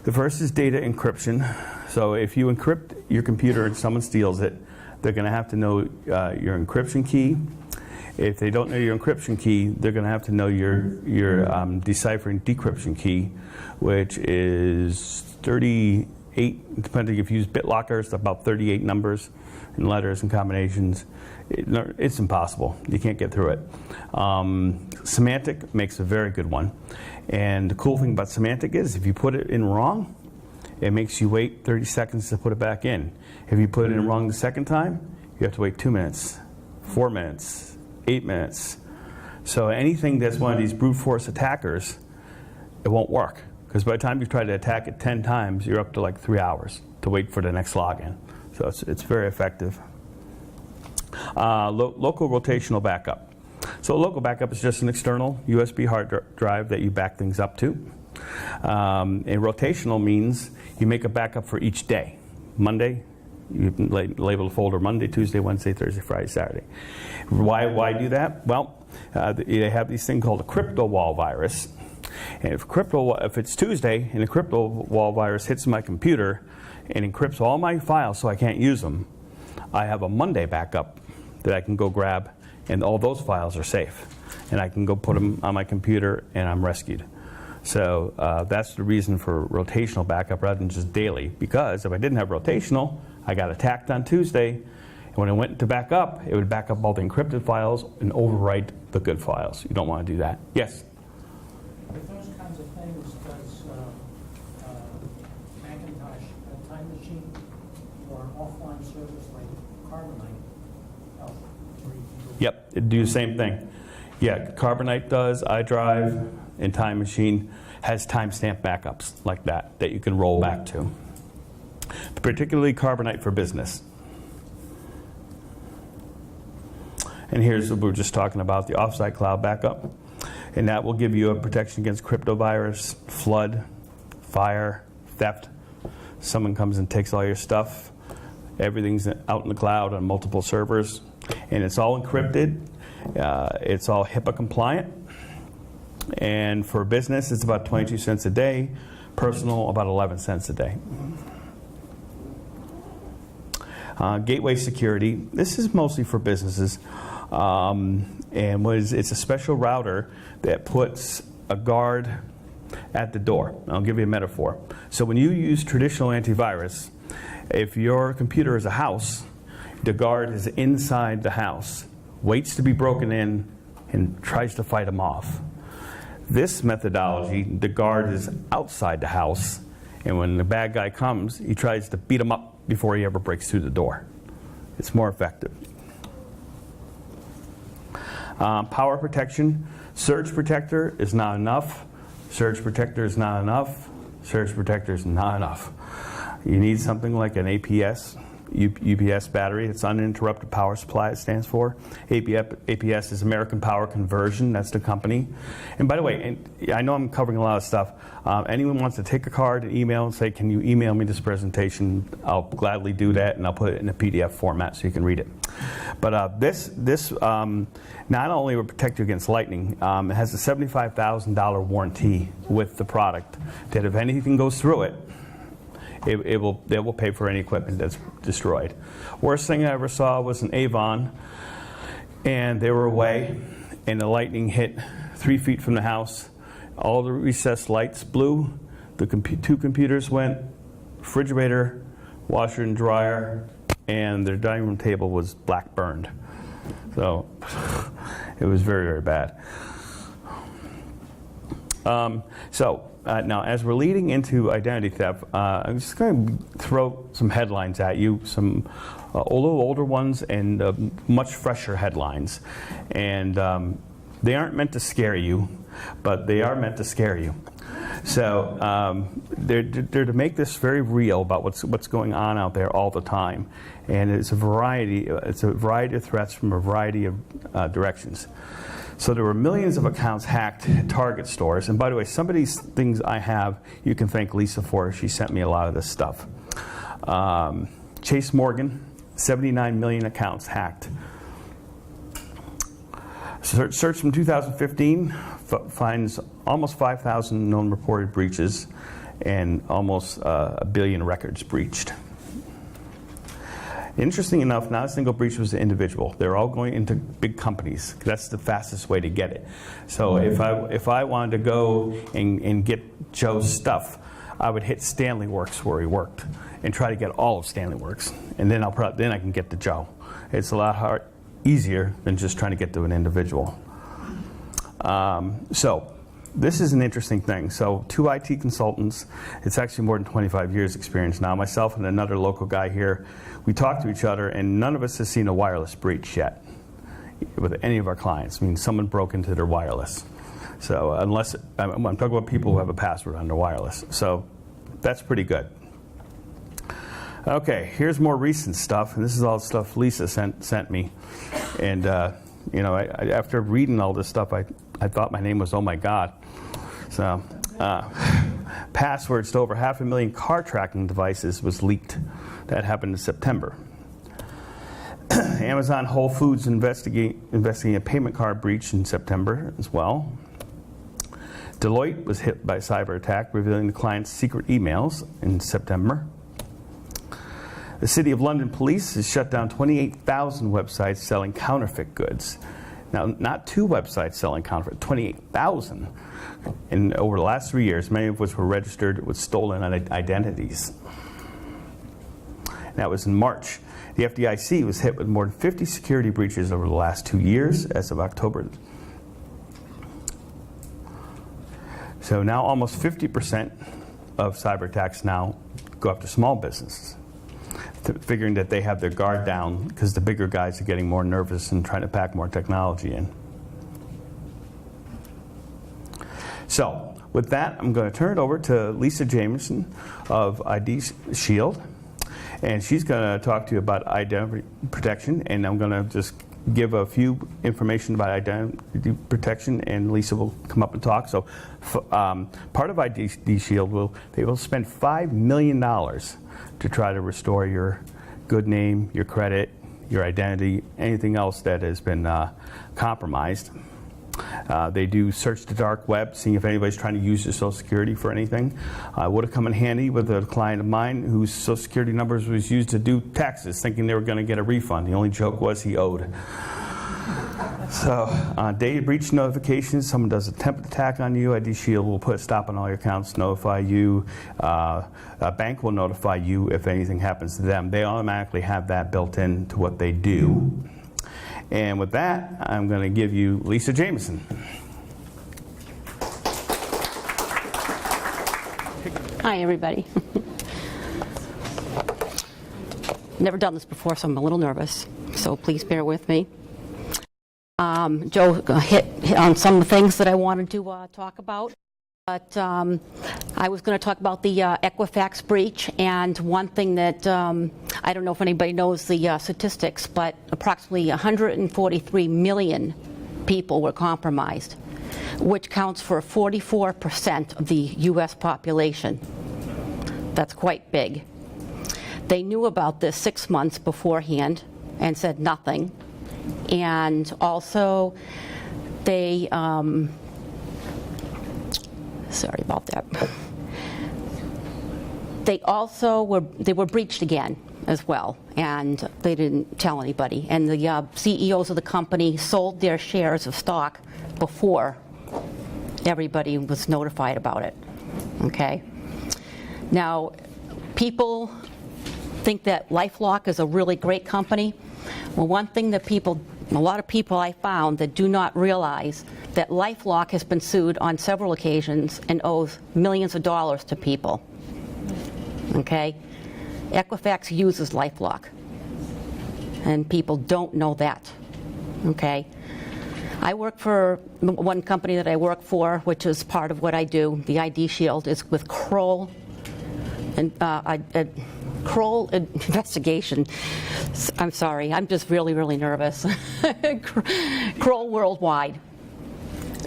The first is data encryption. So if you encrypt your computer and someone steals it, they're going to have to know your encryption key. If they don't know your encryption key, they're going to have to know your deciphering decryption key, which is 38, depending if you use BitLocker, it's about 38 numbers and letters and combinations. It's impossible. You can't get through it. Semantic makes a very good one. And the cool thing about semantic is if you put it in wrong, it makes you wait 30 seconds to put it back in. If you put it in wrong the second time, you have to wait 2 minutes, 4 minutes, 8 minutes. So anything that's one of these brute force attackers, it won't work. Because by the time you try to attack it 10 times, you're up to like 3 hours to wait for the next login. So it's very effective. Local rotational backup. So a local backup is just an external USB hard drive that you back things up to. And rotational means you make a backup for each day. Monday, you can label the folder Monday, Tuesday, Wednesday, Thursday, Friday, Saturday. Why do that? Well, they have this thing called a crypto wall virus. And if it's Tuesday and a crypto wall virus hits my computer and encrypts all my files so I can't use them, I have a Monday backup that I can go grab, and all those files are safe. And I can go put them on my computer and I'm rescued. So that's the reason for rotational backup rather than just daily. Because if I didn't have rotational, I got attacked on Tuesday, and when I went to back up, it would back up all the encrypted files and overwrite the good files. You don't want to do that. Yes? With those kinds of things, does Macintosh a time machine or offline service like Carbonite help? Yep, it do the same thing. Yeah, Carbonite does, iDrive, and Time Machine has timestamp backups like that you can roll back to. Particularly Carbonite for business. And here's what we were just talking about, the offsite cloud backup. And that will give you a protection against cryptovirus, flood, fire, theft. Someone comes and takes all your stuff. Everything's out in the cloud on multiple servers. And it's all encrypted. It's all HIPAA compliant. And for business, it's about 22 cents a day. Personal, about 11 cents a day. Gateway security. This is mostly for businesses. It's a special router that puts a guard at the door. I'll give you a metaphor. So when you use traditional antivirus, if your computer is a house, the guard is inside the house, waits to be broken in, and tries to fight them off. This methodology, the guard is outside the house, and when the bad guy comes, he tries to beat him up before he ever breaks through the door. It's more effective. Power protection. Surge protector is not enough. Surge protector is not enough. Surge protector is not enough. You need something like an UPS battery. It's uninterrupted power supply, it stands for. APS is American Power Conversion. That's the company. And by the way, and I know I'm covering a lot of stuff. Anyone wants to take a card and email and say, can you email me this presentation? I'll gladly do that, and I'll put it in a PDF format so you can read it. But this not only will protect you against lightning, it has a $75,000 warranty with the product that if anything goes through it, they will pay for any equipment that's destroyed. Worst thing I ever saw was an Avon, and they were away, and the lightning hit 3 feet from the house. All the recessed lights blew. The two computers went, refrigerator, washer and dryer, and their dining room table was black burned. So it was very, very bad. Now, as we're leading into identity theft, I'm just going to throw some headlines at you, some older ones and much fresher headlines. And they aren't meant to scare you, but they are meant to scare you. So they're to make this very real about what's going on out there all the time. And it's a variety of threats from a variety of directions. So there were millions of accounts hacked at Target stores. And by the way, some of these things I have, you can thank Lisa for. She sent me a lot of this stuff. Chase Morgan, 79 million accounts hacked. Search from 2015 finds almost 5,000 known reported breaches and almost a billion records breached. Interesting enough, not a single breach was an individual. They're all going into big companies. That's the fastest way to get it. So if I wanted to go and get Joe's stuff, I would hit Stanley Works where he worked and try to get all of Stanley Works, and then I can get to Joe. It's a lot easier than just trying to get to an individual. So this is an interesting thing. So 2 IT consultants, it's actually more than 25 years experience now. Myself and another local guy here, we talk to each other, and none of us has seen a wireless breach yet with any of our clients. I mean, someone broke into their wireless. So unless, I'm talking about people who have a password on their wireless. So that's pretty good. Okay, here's more recent stuff, and this is all stuff Lisa sent me. And after reading all this stuff, I thought my name was Oh My God. So passwords to over 500,000 car tracking devices was leaked. That happened in September. Amazon Whole Foods investigating a payment card breach in September as well. Deloitte was hit by a cyber attack, revealing the client's secret emails in September. The City of London Police has shut down 28,000 websites selling counterfeit goods. Now, not 2 websites selling counterfeit, 28,000. And over the last 3 years, many of which were registered with stolen identities. That was in March. The FDIC was hit with more than 50 security breaches over the last 2 years as of October. So now almost 50% of cyber attacks now go after small businesses, figuring that they have their guard down because the bigger guys are getting more nervous and trying to pack more technology in. So with that, I'm going to turn it over to Lisa Jameson of ID Shield, and she's going to talk to you about identity protection, and I'm going to just give a few information about identity protection, and Lisa will come up and talk. So part of ID Shield they will spend $5 million to try to restore your good name, your credit, your identity, anything else that has been compromised. They do search the dark web, seeing if anybody's trying to use your Social Security for anything. Would have come in handy with a client of mine whose Social Security numbers was used to do taxes, thinking they were going to get a refund. The only joke was he owed. So, data breach notifications, someone does a attempt attack on you, ID Shield will put a stop on all your accounts, notify you. A bank will notify you if anything happens to them. They automatically have that built into what they do. And with that, I'm going to give you Lisa Jameson. Hi, everybody. Never done this before, so I'm a little nervous, so please bear with me. Joe hit on some of the things that I wanted to talk about, but I was going to talk about the Equifax breach, and one thing that I don't know if anybody knows the statistics, but approximately 143 million people were compromised, which counts for 44% of the U.S. population. That's quite big. They knew about this 6 months beforehand and said nothing. And also, they, sorry about that. They also were breached again as well, and they didn't tell anybody. And the CEOs of the company sold their shares of stock before everybody was notified about it. Okay. Now, people think that LifeLock is a really great company. Well, one thing that a lot of people I found that do not realize that LifeLock has been sued on several occasions and owes millions of dollars to people. Okay? Equifax uses LifeLock, and people don't know that. Okay? I work for one company that I work for, which is part of what I do. The ID Shield is with Kroll and Kroll Investigation. I'm sorry, I'm just really, really nervous. Kroll Worldwide.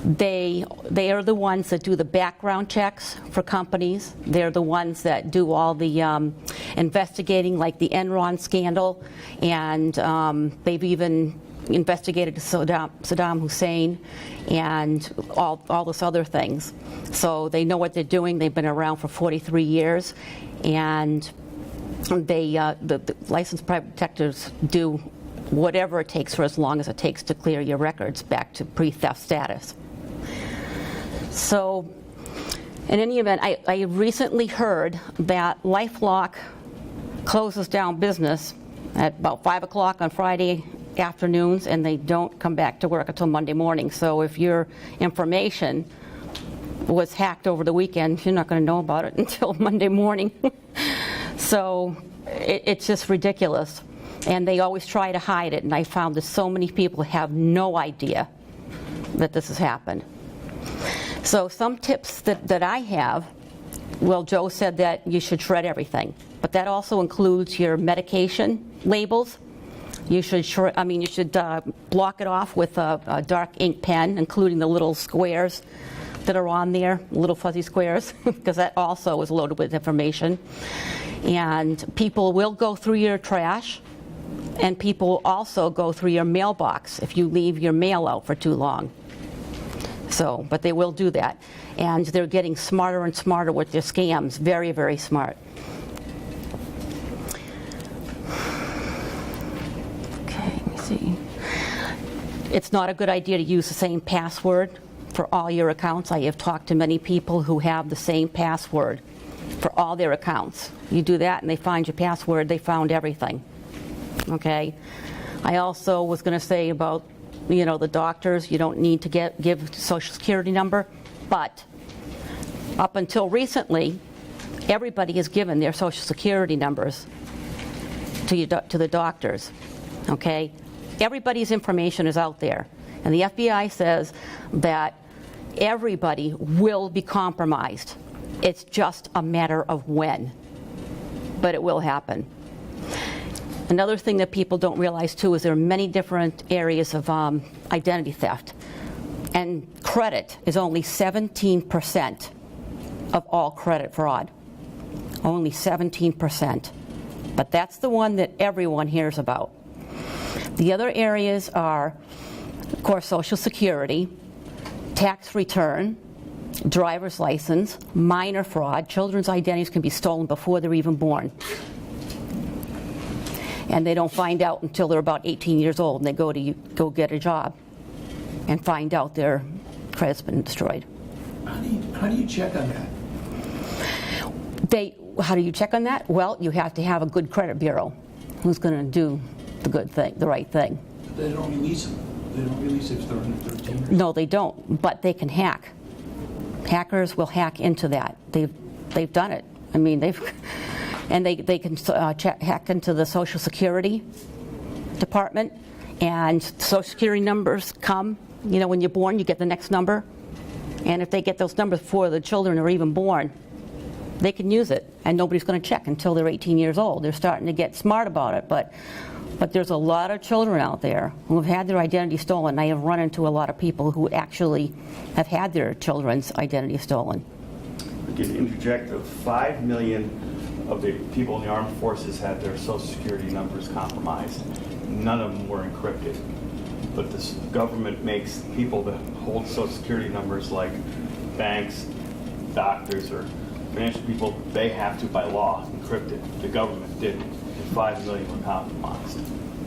They are the ones that do the background checks for companies. They're the ones that do all the investigating, like the Enron scandal, and they've even investigated Saddam Hussein and all this other things. So they know what they're doing. They've been around for 43 years, and they the licensed private detectives do whatever it takes for as long as it takes to clear your records back to pre-theft status. So in any event, I recently heard that LifeLock closes down business at about 5 o'clock on Friday afternoons, and they don't come back to work until Monday morning. So if your information was hacked over the weekend, you're not going to know about it until Monday morning. So it's just ridiculous. And they always try to hide it, and I found that so many people have no idea that this has happened. So some tips that I have, well, Joe said that you should shred everything, but that also includes your medication labels. You should block it off with a dark ink pen, including the little squares that are on there, little fuzzy squares, because that also is loaded with information. And people will go through your trash, and people will also go through your mailbox if you leave your mail out for too long. So, but they will do that. And they're getting smarter and smarter with their scams, very, very smart. Okay, let me see. It's not a good idea to use the same password for all your accounts. I have talked to many people who have the same password for all their accounts. You do that and they find your password, they found everything. Okay? I also was going to say about, the doctors, you don't need to give Social Security number, but up until recently, everybody has given their Social Security numbers to the doctors. Okay? Everybody's information is out there. And the FBI says that everybody will be compromised. It's just a matter of when, but it will happen. Another thing that people don't realize too is there are many different areas of identity theft, and credit is only 17% of all credit fraud. Only 17%. But that's the one that everyone hears about. The other areas are, of course, Social Security, tax return, driver's license, minor fraud. Children's identities can be stolen before they're even born. And they don't find out until they're about 18 years old, and they go get a job and find out their credit's been destroyed. How do you check on that? How do you check on that? Well, you have to have a good credit bureau who's going to do the good thing, the right thing. They don't release them. They don't release it if they're under 13. No, they don't, but they can hack. Hackers will hack into that. They've done it. I mean, they can hack into the Social Security department, and Social Security numbers come. You know, when you're born, you get the next number, and if they get those numbers before the children are even born, they can use it, and nobody's going to check until they're 18 years old. They're starting to get smart about it, but there's a lot of children out there who have had their identity stolen. I have run into a lot of people who actually have had their children's identity stolen. I can interject that 5 million of the people in the armed forces had their Social Security numbers compromised. None of them were encrypted. But this government makes people that hold Social Security numbers, like banks, doctors, or financial people, they have to, by law, encrypt it. The government didn't. And 5 million were compromised.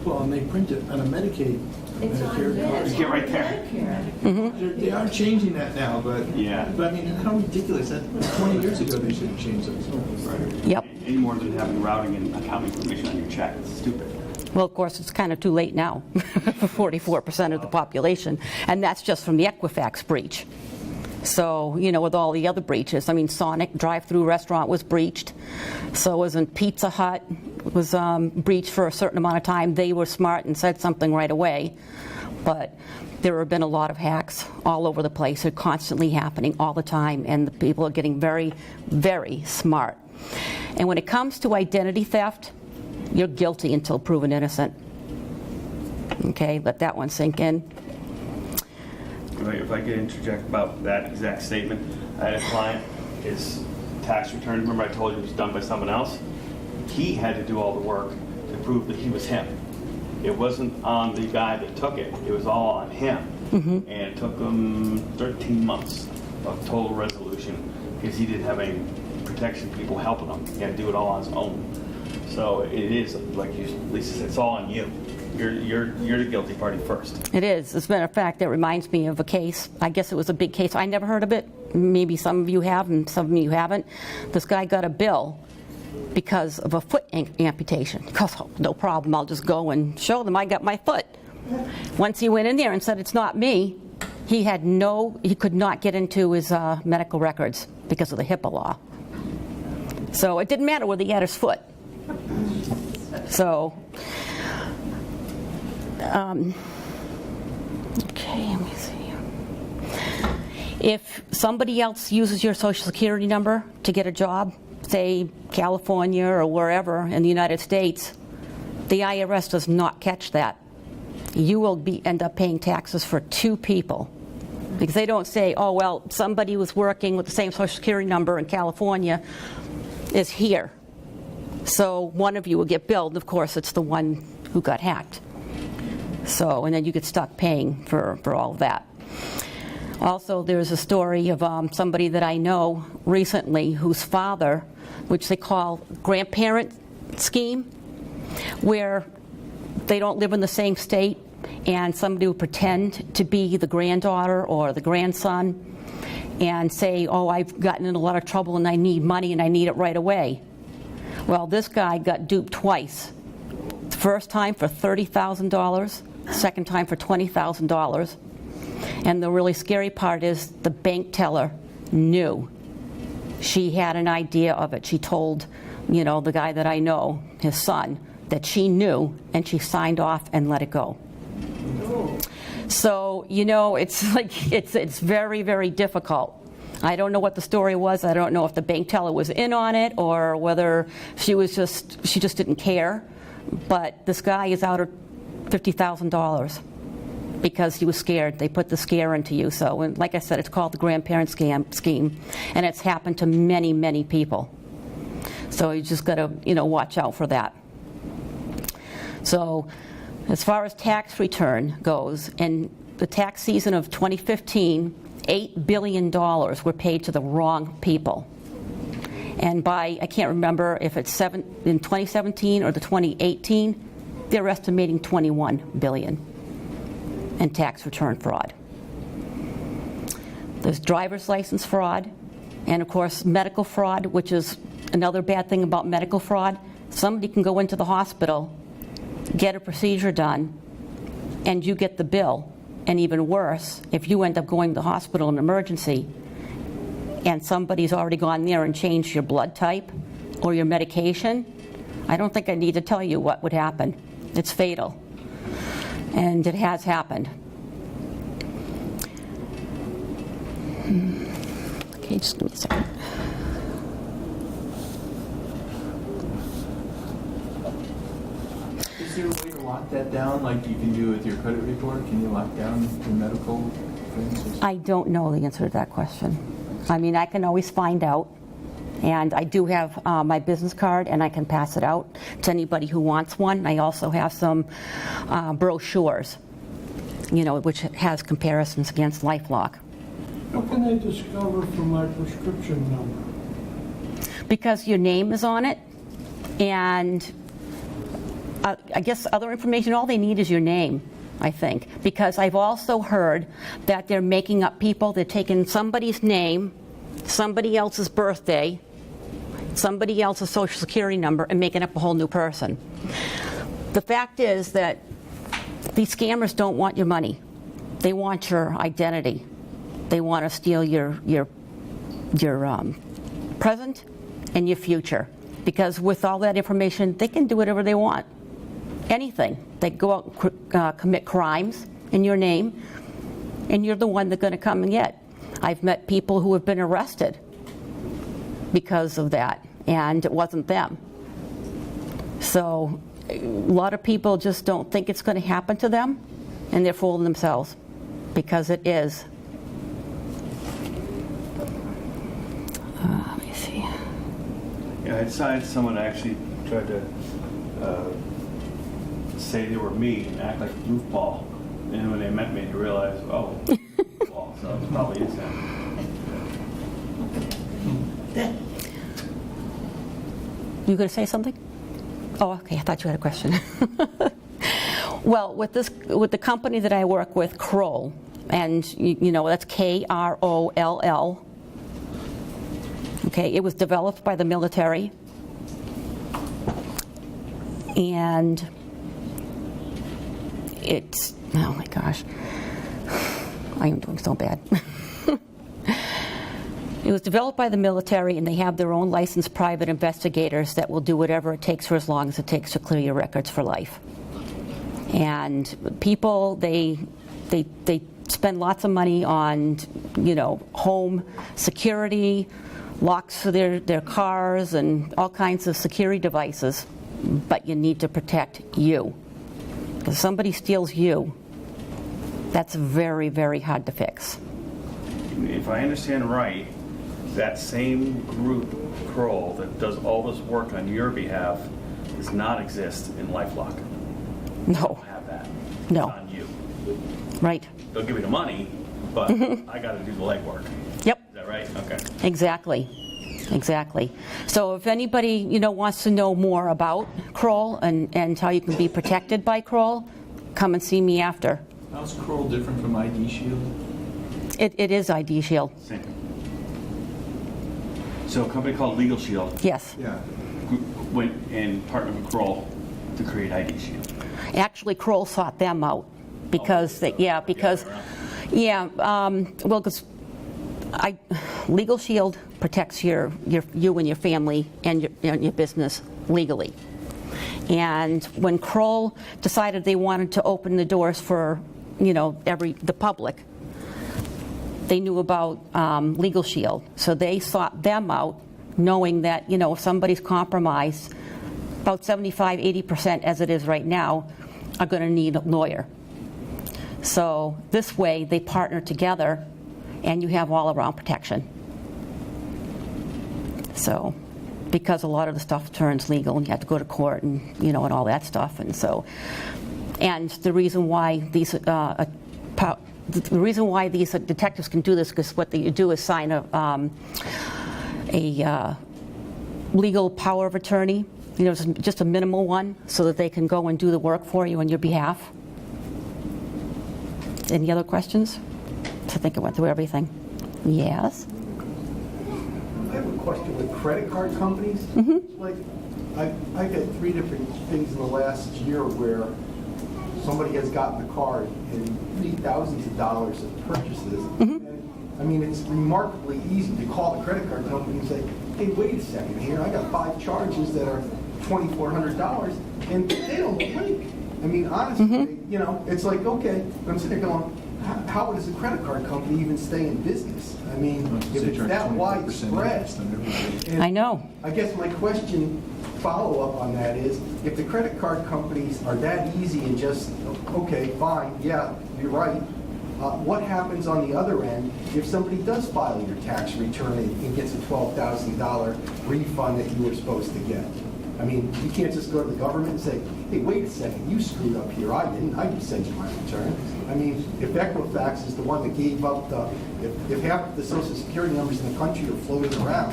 Well, and they print it on a Medicaid. It's on Medicare card. Get right there. They are changing that now, but Yeah. But I mean, how ridiculous that 20 years ago they should have changed those. Right. Yep. Any more than having routing and account information on your check. It's stupid. Well, of course, it's kind of too late now for 44% of the population, and that's just from the Equifax breach. So, you know, with all the other breaches, I mean, Sonic drive-through restaurant was breached. So wasn't Pizza Hut was breached for a certain amount of time. They were smart and said something right away. But there have been a lot of hacks all over the place. They're constantly happening all the time, and the people are getting very, very smart. And when it comes to identity theft, you're guilty until proven innocent. Okay, let that one sink in. If I could interject about that exact statement, I had a client, his tax return, remember I told you it was done by someone else? He had to do all the work to prove that he was him. It wasn't on the guy that took it, it was all on him. And it took him 13 months of total resolution because he didn't have any protection people helping him. He had to do it all on his own. So it is, like Lisa said, it's all on you. You're the guilty party first. It is. As a matter of fact, that reminds me of a case. I guess it was a big case. I never heard of it. Maybe some of you have and some of you haven't. This guy got a bill because of a foot amputation. He goes, oh, no problem. I'll just go and show them I got my foot. Once he went in there and said, it's not me, he could not get into his medical records because of the HIPAA law. So it didn't matter whether he had his foot. So, okay, let me see. If somebody else uses your Social Security number to get a job, say California or wherever in the United States, the IRS does not catch that. You will end up paying taxes for two people. Because they don't say, oh, well, somebody was working with the same Social Security number in California is here. So one of you will get billed. Of course, it's the one who got hacked. So, and then you get stuck paying for all of that. Also, there's a story of somebody that I know recently whose father, which they call grandparent scheme, where they don't live in the same state, and somebody will pretend to be the granddaughter or the grandson and say, oh, I've gotten in a lot of trouble and I need money and I need it right away. Well, this guy got duped twice. The first time for $30,000, second time for $20,000. And the really scary part is the bank teller knew. She had an idea of it. She told, the guy that I know, his son, that she knew, and she signed off and let it go. So, it's like, it's very, very difficult. I don't know what the story was. I don't know if the bank teller was in on it or whether she just didn't care. But this guy is out of $50,000 because he was scared. They put the scare into you. So, and like I said, it's called the grandparent scheme, and it's happened to many, many people. So you just got to, watch out for that. So, as far as tax return goes, in the tax season of 2015, $8 billion were paid to the wrong people. And I can't remember if it's in 2017 or the 2018, they're estimating $21 billion in tax return fraud. There's driver's license fraud, and of course medical fraud, which is another bad thing about medical fraud. Somebody can go into the hospital, get a procedure done, and you get the bill. And even worse, if you end up going to the hospital in an emergency and somebody's already gone there and changed your blood type or your medication, I don't think I need to tell you what would happen. It's fatal. And it has happened. Okay, just give me a second. Is there a way to lock that down, like you can do with your credit report? Can you lock down your medical things? I don't know the answer to that question. I mean, I can always find out. And I do have my business card, and I can pass it out to anybody who wants one. I also have some brochures, which has comparisons against LifeLock. How can I discover from my prescription number? Because your name is on it, and I guess other information, all they need is your name, I think. Because I've also heard that they're making up people. They're taking somebody's name, somebody else's birthday, somebody else's social security number, and making up a whole new person. The fact is that these scammers don't want your money. They want your identity. They want to steal your present and your future. Because with all that information, they can do whatever they want. Anything. They go out and commit crimes in your name, and you're the one they're going to come and get. I've met people who have been arrested because of that, and it wasn't them. So a lot of people just don't think it's going to happen to them, and they're fooling themselves, because it is. Let me see. Yeah, I decided someone actually tried to say they were me and act like Roof Ball. And when they met me, they realized, oh, Roof Ball, so it probably is him. You going to say something? Oh, okay. I thought you had a question. Well, with the company that I work with, Kroll, and that's Kroll. Okay, it was developed by the military, and it's, oh my gosh, I am doing so bad. It was developed by the military, and they have their own licensed private investigators that will do whatever it takes for as long as it takes to clear your records for life. And people, they spend lots of money on, home security, locks for their cars, and all kinds of security devices. But you need to protect you. If somebody steals you, that's very, very hard to fix. If I understand right, that same group, Kroll, that does all this work on your behalf, does not exist in LifeLock. No. You don't have that. No. It's on you. Right. They'll give you the money, but I got to do the legwork. Yep. Is that right? Okay. Exactly. So if anybody wants to know more about Kroll and how you can be protected by Kroll, come and see me after. How's Kroll different from ID Shield? It is ID Shield. Same. So a company called Legal Shield Yes. Yeah. went and partnered with Kroll to create ID Shield. Actually, Kroll sought them out because because Legal Shield protects you and your family and your business legally. And when Kroll decided they wanted to open the doors for the public. They knew about Legal Shield, so they sought them out, knowing that if somebody's compromised, about 75-80% as it is right now are going to need a lawyer. So this way they partner together, and you have all-around protection. So, because a lot of the stuff turns legal, and you have to go to court, and and all that stuff, and the reason why these detectives can do this, because what they do is sign a legal power of attorney, just a minimal one, so that they can go and do the work for you on your behalf. Any other questions? I think I went through everything. Yes? I have a question with credit card companies. Like, I've had 3 different things in the last year where somebody has gotten the card and made thousands of dollars of purchases. And, I mean, it's remarkably easy to call the credit card company and say, hey, wait a second here, I got 5 charges that are $2,400, and they don't blink. I mean, honestly, it's like, okay, but I'm sitting there going, how does a credit card company even stay in business? I mean, if it's that widespread. I know. I guess my question, follow-up on that is, if the credit card companies are that easy and just, okay, fine, yeah, you're right, what happens on the other end if somebody does file your tax return and gets a $12,000 refund that you were supposed to get? I mean, you can't just go to the government and say, hey, wait a second, you screwed up here, I didn't send you my return. I mean, if Equifax is the one that gave up if half the Social Security numbers in the country are floating around,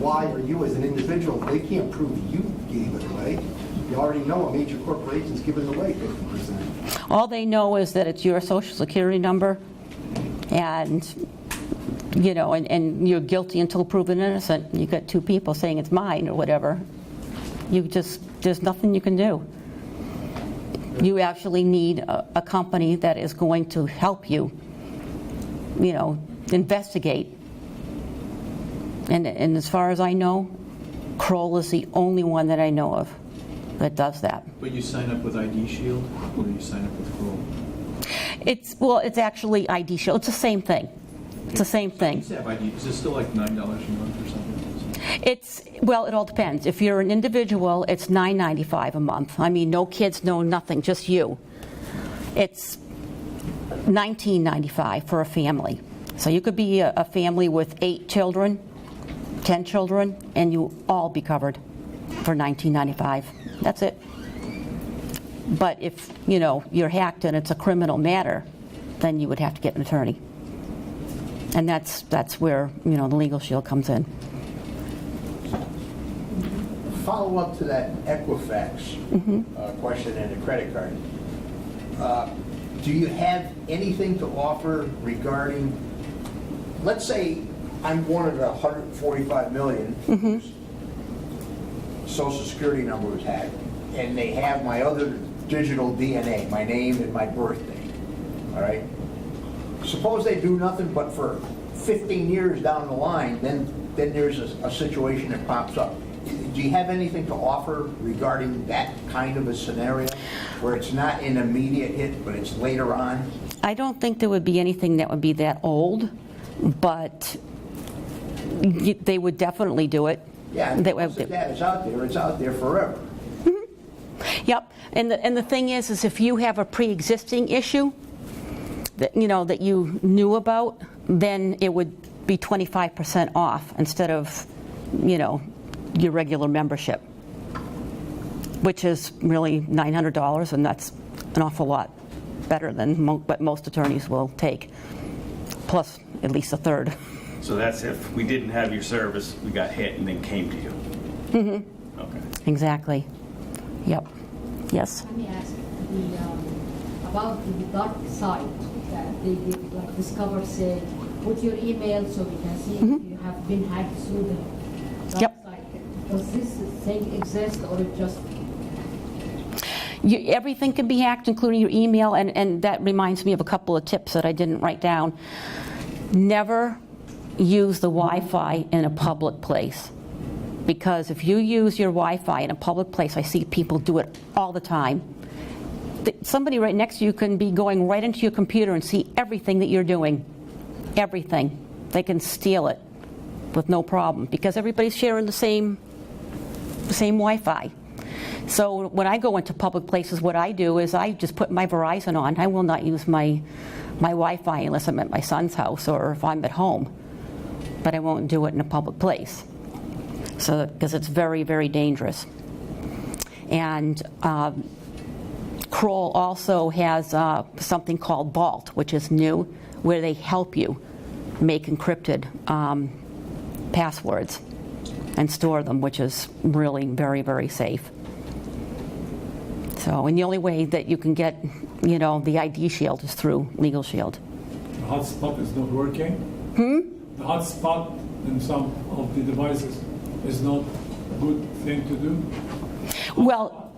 why are you as an individual, they can't prove that you gave it away. You already know a major corporation's giving it away 50%. All they know is that it's your Social Security number, and and you're guilty until proven innocent. You got 2 people saying it's mine or whatever. There's nothing you can do. You actually need a company that is going to help you, investigate. And as far as I know, Kroll is the only one that I know of that does that. But you sign up with ID Shield, or do you sign up with Kroll? It's actually ID Shield. It's the same thing. It's the same thing. Is it still like $9 a month or something? It all depends. If you're an individual, it's $9.95 a month. I mean, no kids, no nothing, just you. It's $19.95 for a family. So you could be a family with 8 children, 10 children, and you all be covered for $19.95. That's it. But if you're hacked and it's a criminal matter, then you would have to get an attorney, and that's where the Legal Shield comes in. Follow up to that Equifax question and the credit card. Do you have anything to offer regarding, let's say I'm one of the 145 million whose Social Security number was hacked, and they have my other digital DNA, my name and my birthday, all right? Suppose they do nothing but for 15 years down the line, then there's a situation that pops up. Do you have anything to offer regarding that kind of a scenario where it's not an immediate hit, but it's later on? I don't think there would be anything that would be that old, but they would definitely do it. Yeah, and once the data's out there, it's out there forever. Yep, and the thing is if you have a pre-existing issue that that you knew about, then it would be 25% off instead of your regular membership, which is really $900, and that's an awful lot better than what most attorneys will take, plus at least a third. So that's if we didn't have your service, we got hit and then came to you. Okay. Exactly. Yep. Yes. Let me ask about the dark side that they did, like Discover said, put your email so we can see if you have been hacked through the dark side. Does this thing exist, or it just... Everything can be hacked, including your email, and that reminds me of a couple of tips that I didn't write down. Never use the Wi-Fi in a public place, because if you use your Wi-Fi in a public place, I see people do it all the time, somebody right next to you can be going right into your computer and see everything that you're doing. Everything. They can steal it with no problem because everybody's sharing the same Wi-Fi. So when I go into public places, what I do is I just put my Verizon on. I will not use my Wi-Fi unless I'm at my son's house or if I'm at home. But I won't do it in a public place. So because it's very, very dangerous. And Kroll also has something called Vault, which is new, where they help you make encrypted passwords and store them, which is really very, very safe. So, and the only way that you can get, the ID Shield is through Legal Shield. The hotspot is not working? The hotspot in some of the devices is not a good thing to do? Well,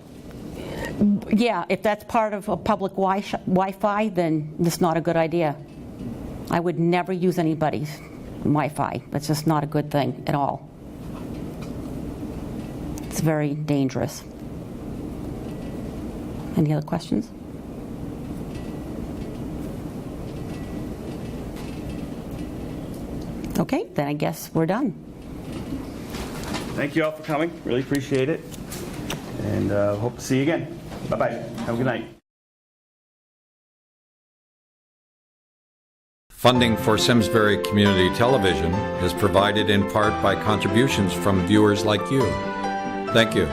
yeah, if that's part of a public Wi-Fi, then it's not a good idea. I would never use anybody's Wi-Fi. That's just not a good thing at all. It's very dangerous. Any other questions? Okay, then I guess we're done. Thank you all for coming. Really appreciate it. And hope to see you again. Bye-bye. Have a good night. Funding for Simsbury Community Television is provided in part by contributions from viewers like you. Thank you.